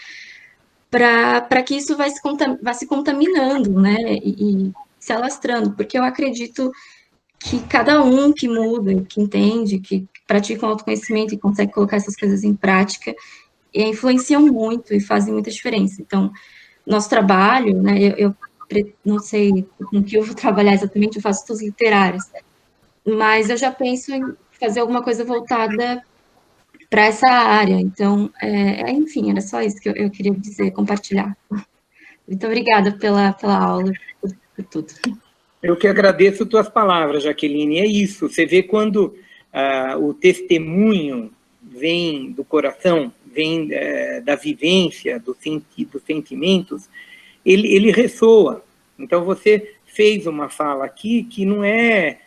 para que isso vá se contaminando, né, e se alastrando, porque eu acredito que cada um que muda, que entende, que pratica o autoconhecimento e consegue colocar essas coisas em prática, influenciam muito e fazem muita diferença. Então, nosso trabalho, né, eu não sei com que eu vou trabalhar exatamente, eu faço estudos literários, mas eu já penso em fazer alguma coisa voltada para essa área. Então, enfim, era só isso que eu queria dizer, compartilhar. Muito obrigada pela aula, por tudo. Eu que agradeço tuas palavras, Jaqueline. É isso, você vê quando o testemunho vem do coração, vem da vivência, dos sentimentos, ele ressoa. Então, você fez uma fala aqui que não é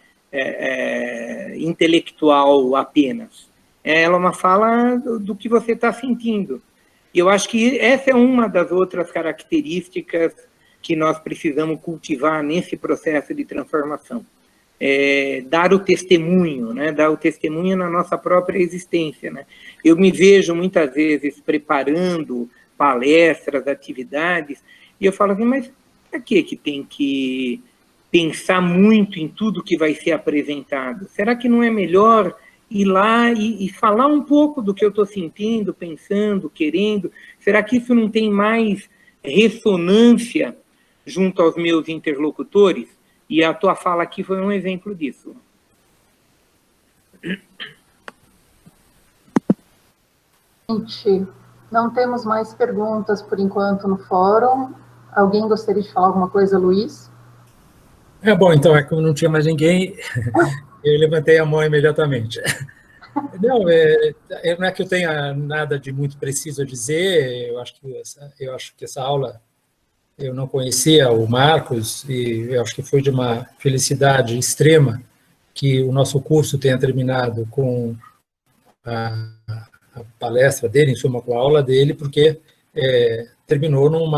intelectual apenas. Ela é uma fala do que você está sentindo. E eu acho que essa é uma das outras características que nós precisamos cultivar nesse processo de transformação. Dar o testemunho, né? Dar o testemunho na nossa própria existência, né? Eu me vejo muitas vezes preparando palestras, atividades, e eu falo assim, mas para que tem que pensar muito em tudo que vai ser apresentado? Será que não é melhor ir lá e falar um pouco do que eu estou sentindo, pensando, querendo? Será que isso não tem mais ressonância junto aos meus interlocutores? E a tua fala aqui foi um exemplo disso. Gente, não temos mais perguntas por enquanto no fórum. Alguém gostaria de falar alguma coisa, Luiz? Bom, então, como não tinha mais ninguém, eu levantei a mão imediatamente. Não, não é que eu tenha nada de muito preciso a dizer, eu acho que essa aula, eu não conhecia o Marcos, e eu acho que foi de uma felicidade extrema que o nosso curso tenha terminado com a palestra dele, em suma, com a aula dele, porque terminou num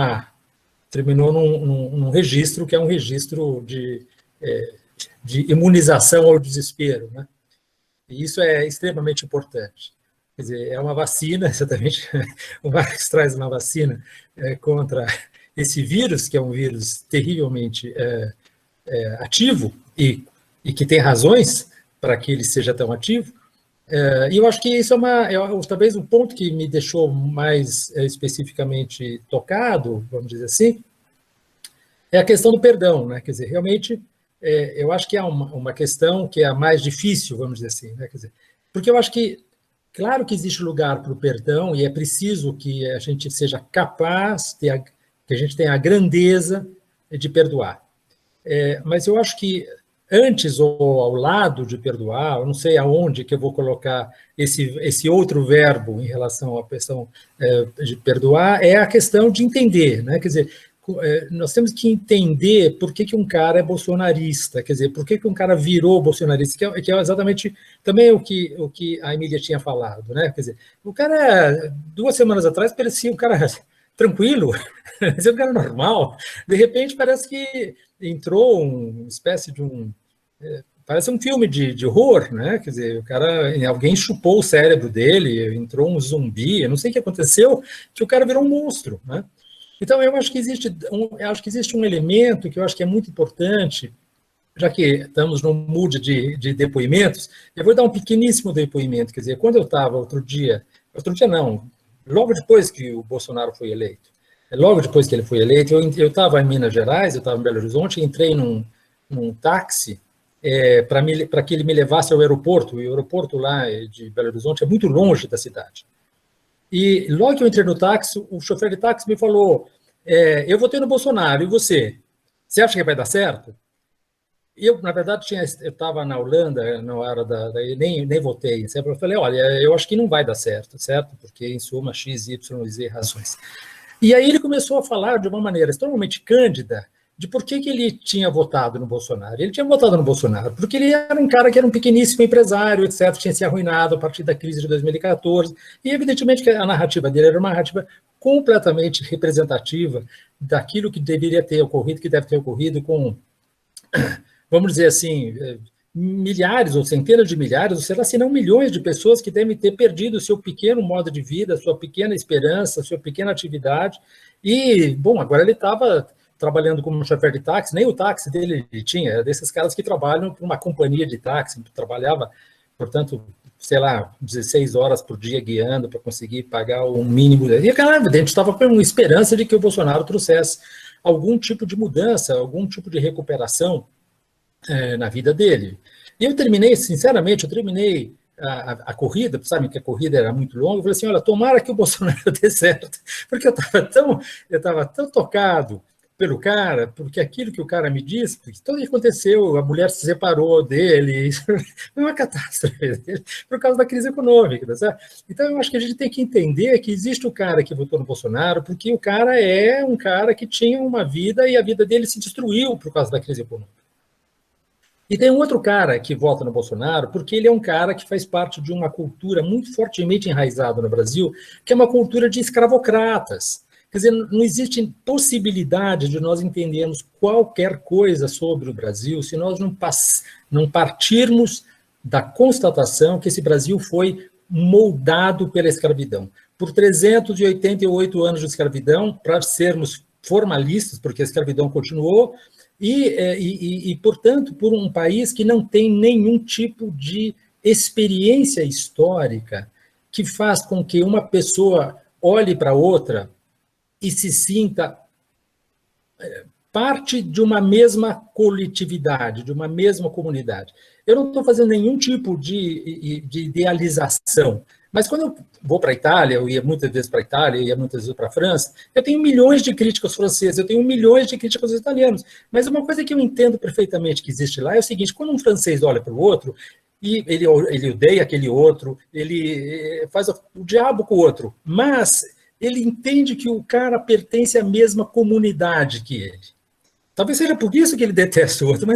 registro que é um registro de imunização ao desespero, né? E isso é extremamente importante. Quer dizer, é uma vacina, exatamente, o Marcos traz uma vacina contra esse vírus, que é um vírus terrivelmente ativo e que tem razões para que ele seja tão ativo. E eu acho que isso talvez o ponto que me deixou mais especificamente tocado, vamos dizer assim, é a questão do perdão, né? Quer dizer, realmente, eu acho que é uma questão que é a mais difícil, vamos dizer assim, né? Quer dizer, porque eu acho que, claro que existe lugar para o perdão e é preciso que a gente seja capaz, que a gente tenha a grandeza de perdoar. Mas eu acho que antes ou ao lado de perdoar, eu não sei aonde que eu vou colocar esse outro verbo em relação à questão de perdoar, é a questão de entender, né? Quer dizer, nós temos que entender por que um cara é bolsonarista, quer dizer, por que um cara virou bolsonarista, que é exatamente também o que a Emília tinha falado, né? Quer dizer, o cara, 2 semanas atrás, parecia um cara tranquilo, parecia um cara normal, de repente parece que entrou uma espécie de parece um filme de horror, né? Quer dizer, alguém chupou o cérebro dele, entrou um zumbi, eu não sei o que aconteceu, que o cara virou um monstro, né? Então, eu acho que existe um elemento que eu acho que é muito importante, já que estamos no mood de depoimentos, eu vou dar um pequeníssimo depoimento. Quer dizer, quando eu estava outro dia não, logo depois que o Bolsonaro foi eleito, logo depois que ele foi eleito, eu estava em Minas Gerais, eu estava em Belo Horizonte, entrei num táxi para que ele me levasse ao aeroporto. O aeroporto lá de Belo Horizonte é muito longe da cidade. E logo que eu entrei no táxi, o chofer de táxi me falou, eu votei no Bolsonaro, e você? Você acha que vai dar certo? Eu, na verdade, eu estava na Holanda, na hora nem votei. Eu falei, olha, eu acho que não vai dar certo? Porque, em suma, X, Y, Z razões. E aí ele começou a falar de uma maneira extremamente cândida de por que ele tinha votado no Bolsonaro. Ele tinha votado no Bolsonaro porque ele era um cara que era um pequeníssimo empresário, etc., tinha se arruinado a partir da crise de 2014, e evidentemente que a narrativa dele era uma narrativa completamente representativa daquilo que deveria ter ocorrido, que deve ter ocorrido com, vamos dizer assim, milhares ou centenas de milhares, ou será se não milhões de pessoas que devem ter perdido o seu pequeno modo de vida, sua pequena esperança, sua pequena atividade, e, bom, agora ele estava trabalhando como chofer de táxi, nem o táxi dele tinha, era desses caras que trabalham para uma companhia de táxi, trabalhava, portanto, sei lá, 16 horas por dia guiando para conseguir pagar o mínimo. E o cara, evidente, estava com uma esperança de que o Bolsonaro trouxesse algum tipo de mudança, algum tipo de recuperação na vida dele. E eu terminei, sinceramente, a corrida, sabe que a corrida era muito longa, eu falei assim, olha, tomara que o Bolsonaro dê certo, porque eu estava tão tocado pelo cara, porque aquilo que o cara me disse, porque tudo que aconteceu, a mulher se separou dele, isso foi uma catástrofe por causa da crise econômica, sabe? Então eu acho que a gente tem que entender que existe o cara que votou no Bolsonaro, porque o cara é um cara que tinha uma vida e a vida dele se destruiu por causa da crise econômica. E tem um outro cara que vota no Bolsonaro, porque ele é um cara que faz parte de uma cultura muito fortemente enraizada no Brasil, que é uma cultura de escravocratas. Quer dizer, não existe possibilidade de nós entendermos qualquer coisa sobre o Brasil se nós não partirmos da constatação que esse Brasil foi moldado pela escravidão. Por 388 anos de escravidão, para sermos formalistas, porque a escravidão continuou, e, portanto, por um país que não tem nenhum tipo de experiência histórica que faz com que uma pessoa olhe para outra e se sinta parte de uma mesma coletividade, de uma mesma comunidade. Eu não estou fazendo nenhum tipo de idealização, mas quando eu vou para a Itália, eu ia muitas vezes para a Itália, eu ia muitas vezes para a França, eu tenho milhões de críticos franceses, eu tenho milhões de críticos italianos, mas uma coisa que eu entendo perfeitamente que existe lá é o seguinte, quando um francês olha para o outro, e ele odeia aquele outro, ele faz o diabo com o outro, mas ele entende que o cara pertence à mesma comunidade que ele. Talvez seja por isso que ele detesta o outro,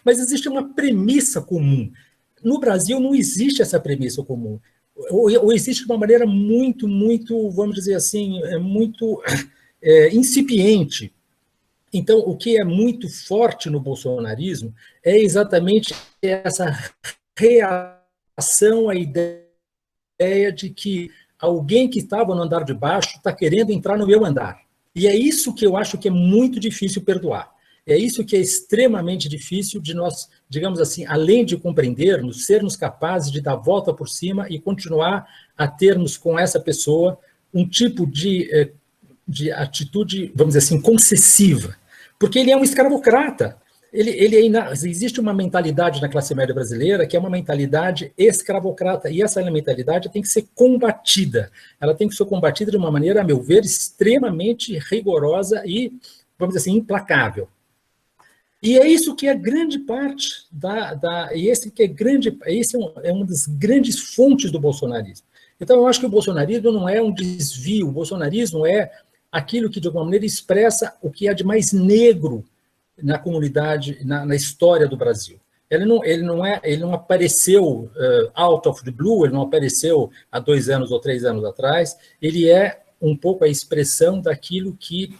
mas existe uma premissa comum. No Brasil não existe essa premissa comum. Ou existe de uma maneira muito, vamos dizer assim, muito incipiente. Então, o que é muito forte no bolsonarismo é exatamente essa reação à ideia de que alguém que estava no andar de baixo está querendo entrar no meu andar. E é isso que eu acho que é muito difícil perdoar. É isso que é extremamente difícil de nós, digamos assim, além de compreendermos, sermos capazes de dar a volta por cima e continuar a termos com essa pessoa um tipo de atitude, vamos dizer assim, concessiva. Porque ele é um escravocrata. Existe uma mentalidade na classe média brasileira que é uma mentalidade escravocrata, e essa mentalidade tem que ser combatida. Ela tem que ser combatida de uma maneira, a meu ver, extremamente rigorosa e, vamos dizer assim, implacável. E é isso que é grande parte esse é uma das grandes fontes do bolsonarismo. Então, eu acho que o bolsonarismo não é um desvio, o bolsonarismo é aquilo que, de alguma maneira, expressa o que há de mais negro na comunidade, na história do Brasil. Ele não apareceu out of the blue, ele não apareceu há 2 anos ou 3 anos atrás, ele é um pouco a expressão daquilo que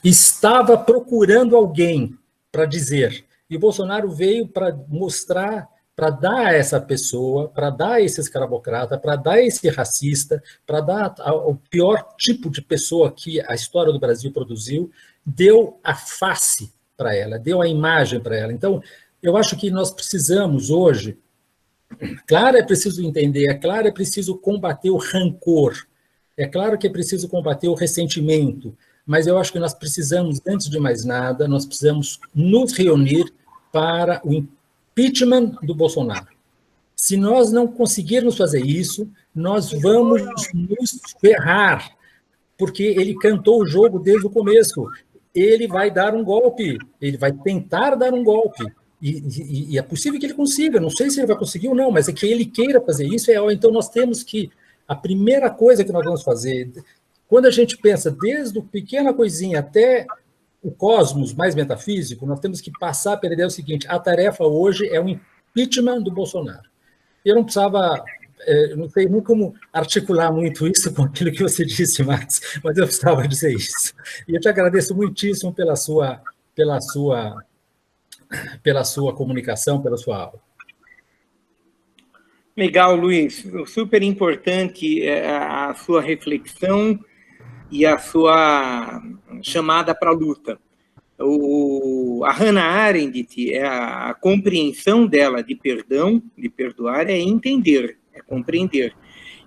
estava procurando alguém para dizer. E o Bolsonaro veio para mostrar, para dar a essa pessoa, para dar a esse escravocrata, para dar a esse racista, para dar o pior tipo de pessoa que a história do Brasil produziu, deu a face para ela, deu a imagem para ela. Então, eu acho que nós precisamos hoje, claro, é preciso entender, é claro, é preciso combater o rancor, é claro que é preciso combater o ressentimento, mas eu acho que nós precisamos, antes de mais nada, nós precisamos nos reunir para o impeachment do Bolsonaro. Se nós não conseguirmos fazer isso, nós vamos nos ferrar, porque ele cantou o jogo desde o começo. Ele vai dar um golpe, ele vai tentar dar um golpe, e é possível que ele consiga, não sei se ele vai conseguir ou não, mas é que ele queira fazer isso, então nós temos que, a primeira coisa que nós vamos fazer, quando a gente pensa desde a pequena coisinha até o cosmos mais metafísico, nós temos que passar pela ideia do seguinte, a tarefa hoje é o impeachment do Bolsonaro. Eu não precisava... não sei nem como articular muito isso com aquilo que você disse, Max, mas eu precisava dizer isso. E eu te agradeço muitíssimo pela sua comunicação, pela sua aula. Legal, Luiz. Super importante a sua reflexão e a sua chamada para a luta. A Hannah Arendt, a compreensão dela de perdão, de perdoar, é entender, é compreender.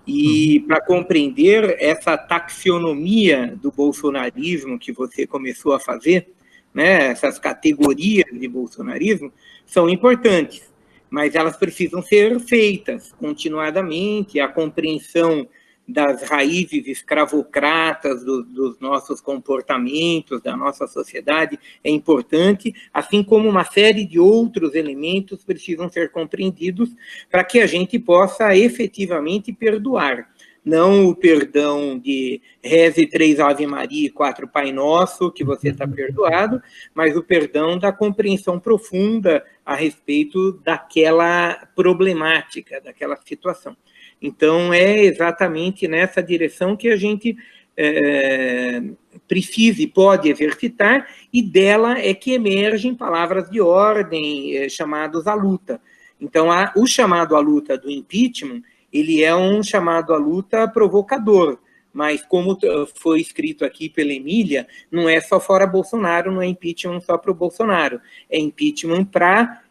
E para compreender essa taxonomia do bolsonarismo que você começou a fazer, né, essas categorias de bolsonarismo, são importantes. mas elas precisam ser feitas continuadamente. A compreensão das raízes escravocratas dos nossos comportamentos, da nossa sociedade, é importante, assim como uma série de outros elementos precisam ser compreendidos para que a gente possa efetivamente perdoar. Não o perdão de reze 3 Ave Maria e 4 Pai Nosso, que você está perdoado, mas o perdão da compreensão profunda a respeito daquela problemática, daquela situação. Então, é exatamente nessa direção que a gente precisa e pode exercitar, e dela é que emergem palavras de ordem chamados à luta. Então, o chamado à luta do impeachment, ele é um chamado à luta provocador, mas como foi escrito aqui pela Emília, não é só fora Bolsonaro, não é impeachment só para o Bolsonaro, é impeachment para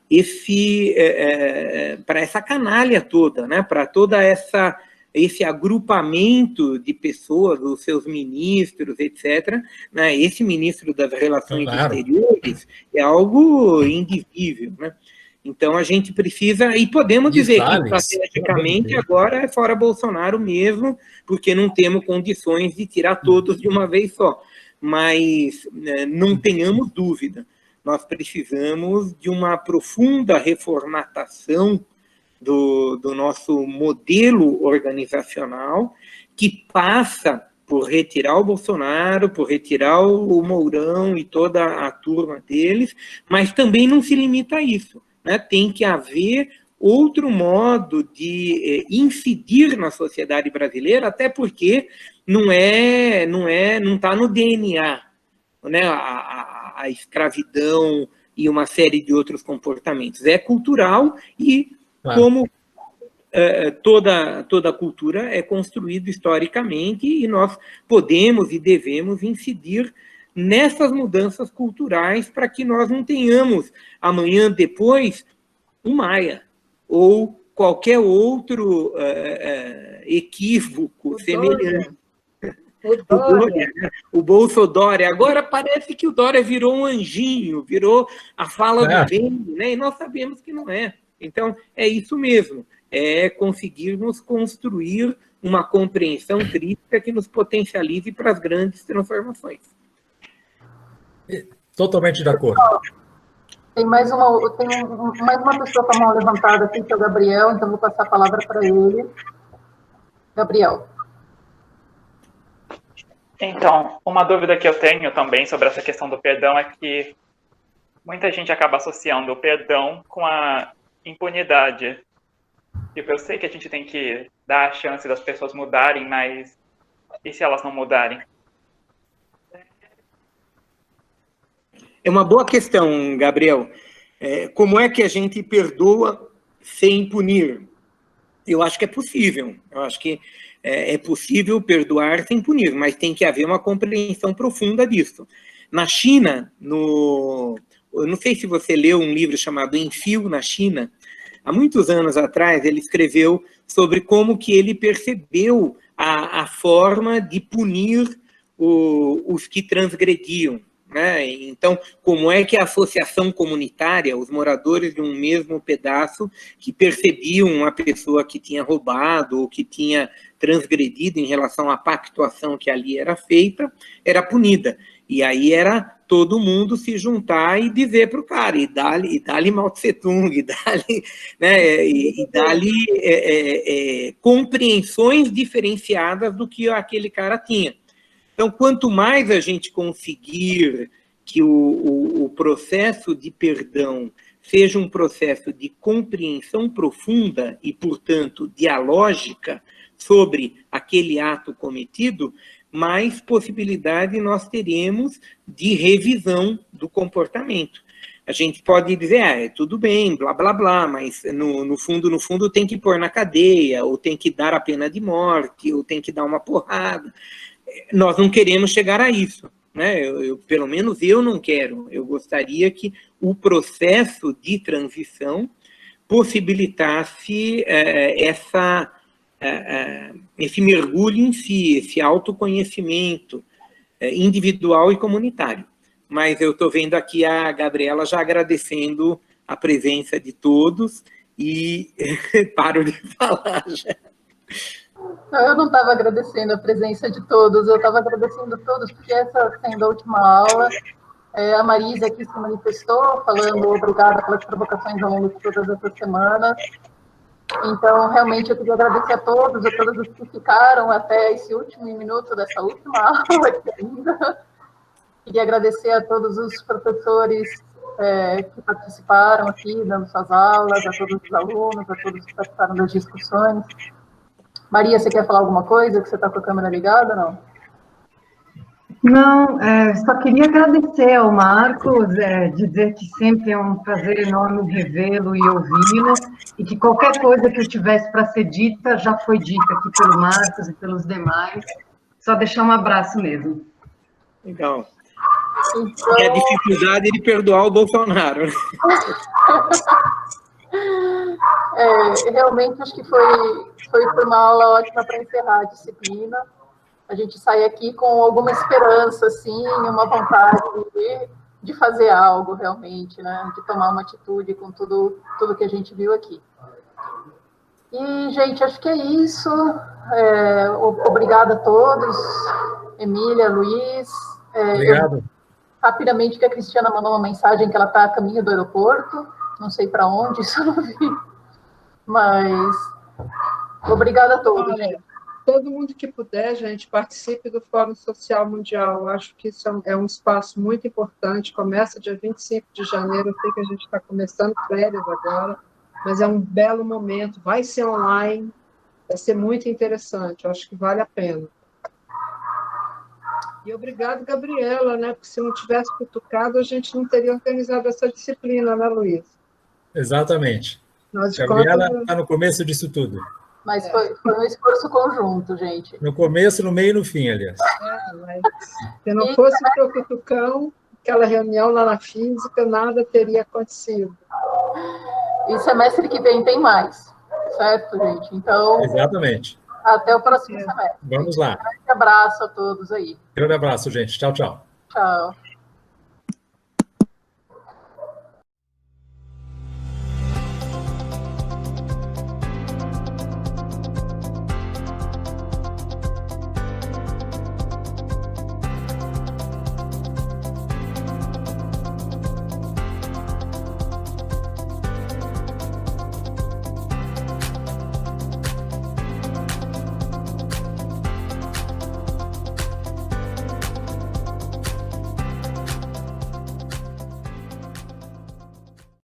essa canalha toda, né? Para toda esse agrupamento de pessoas, os seus ministros, etc. Né? Esse ministro das Relações Exteriores é algo indizível, né? Então, a gente precisa, e podemos dizer que estrategicamente agora é fora Bolsonaro mesmo, porque não temos condições de tirar todos de uma vez só. Mas não tenhamos dúvida, nós precisamos de uma profunda reformatação do nosso modelo organizacional, que passa por retirar o Bolsonaro, por retirar o Mourão e toda a turma deles, mas também não se limita a isso. Né? Tem que haver outro modo de incidir na sociedade brasileira, até porque não está no DNA, né? A escravidão e uma série de outros comportamentos. É cultural e, como toda cultura é construída historicamente, e nós podemos e devemos incidir nessas mudanças culturais para que nós não tenhamos amanhã, depois, o Maia ou qualquer outro equívoco semelhante. O Bolsodória. Agora parece que o Dória virou um anjinho, virou a fala do bem, né? E nós sabemos que não é. Então, é isso mesmo, é conseguirmos construir uma compreensão crítica que nos potencialize para as grandes transformações. Totalmente de acordo. Tem mais uma pessoa com a mão levantada aqui, que é o Gabriel, então vou passar a palavra para ele. Gabriel. Então, uma dúvida que eu tenho também sobre essa questão do perdão é que muita gente acaba associando o perdão com a impunidade. Tipo, eu sei que a gente tem que dar a chance das pessoas mudarem, mas e se elas não mudarem? É uma boa questão, Gabriel. Como é que a gente perdoa sem punir? Eu acho que é possível. Eu acho que é possível perdoar sem punir, mas tem que haver uma compreensão profunda disso. Na China, eu não sei se você leu um livro chamado Em Fio na China. Há muitos anos atrás, ele escreveu sobre como que ele percebeu a forma de punir os que transgrediam. Né? Então, como é que a associação comunitária, os moradores de um mesmo pedaço que percebiam uma pessoa que tinha roubado ou que tinha transgredido em relação à pactuação que ali era feita, era punida. E aí era todo mundo se juntar e dizer para o cara, e dá-lhe Mao Tse Tung, e dá-lhe compreensões diferenciadas do que aquele cara tinha. Então, quanto mais a gente conseguir que o processo de perdão seja um processo de compreensão profunda e, portanto, dialógica sobre aquele ato cometido, mais possibilidade nós teremos de revisão do comportamento. A gente pode dizer, tudo bem, blá, blá, blá, mas no fundo tem que pôr na cadeia, ou tem que dar a pena de morte, ou tem que dar uma porrada. Nós não queremos chegar a isso, né? Pelo menos eu não quero. Eu gostaria que o processo de transição possibilitasse esse mergulho em si, esse autoconhecimento individual e comunitário. Mas eu estou vendo aqui a Gabriela já agradecendo a presença de todos e paro de falar já. Eu não estava agradecendo a presença de todos, eu estava agradecendo a todos, porque essa sendo a última aula, a Marisa aqui se manifestou, falando obrigada pelas provocações ao longo de todas essas semanas. Então, realmente, eu queria agradecer a todos os que ficaram até esse último minuto dessa última aula aqui ainda. Queria agradecer a todos os professores que participaram aqui, dando suas aulas, a todos os alunos, a todos que participaram das discussões. Maria, você quer falar alguma coisa, que você está com a câmera ligada, não? Não, só queria agradecer ao Marcos, dizer que sempre é um prazer enorme revê-lo e ouvi-lo, e que qualquer coisa que eu tivesse para ser dita já foi dita aqui pelo Marcos e pelos demais. Só deixar um abraço mesmo. Legal. Então... E a dificuldade de perdoar o Bolsonaro. Realmente, acho que foi uma aula ótima para encerrar a disciplina. A gente sai aqui com alguma esperança, assim, uma vontade de fazer algo, realmente, né? De tomar uma atitude com tudo que a gente viu aqui. E, gente, acho que é isso. Obrigada a todos. Emília, Luiz. Obrigado. Rapidamente, que a Cristiana mandou uma mensagem que ela está a caminho do aeroporto. Não sei para onde, isso eu não vi. Mas, obrigada a todos. Todo mundo que puder, gente, participe do Fórum Social Mundial. Acho que isso é um espaço muito importante. Começa dia 25 de janeiro. Eu sei que a gente está começando férias agora, mas é um belo momento. Vai ser online, vai ser muito interessante. Acho que vale a pena. E obrigado, Gabriela, né? Porque se não tivesse cutucado, a gente não teria organizado essa disciplina, né, Luiz? Exatamente. Gabriela está no começo disso tudo. Mas foi um esforço conjunto, gente. No começo, no meio e no fim, aliás. Mas se não fosse o Cutucão, aquela reunião lá na física, nada teria acontecido. E semestre que vem tem mais, certo, gente? Então, exatamente. Até o próximo semestre. Vamos lá. Um grande abraço a todos aí. Grande abraço, gente. Tchau, tchau. Tchau.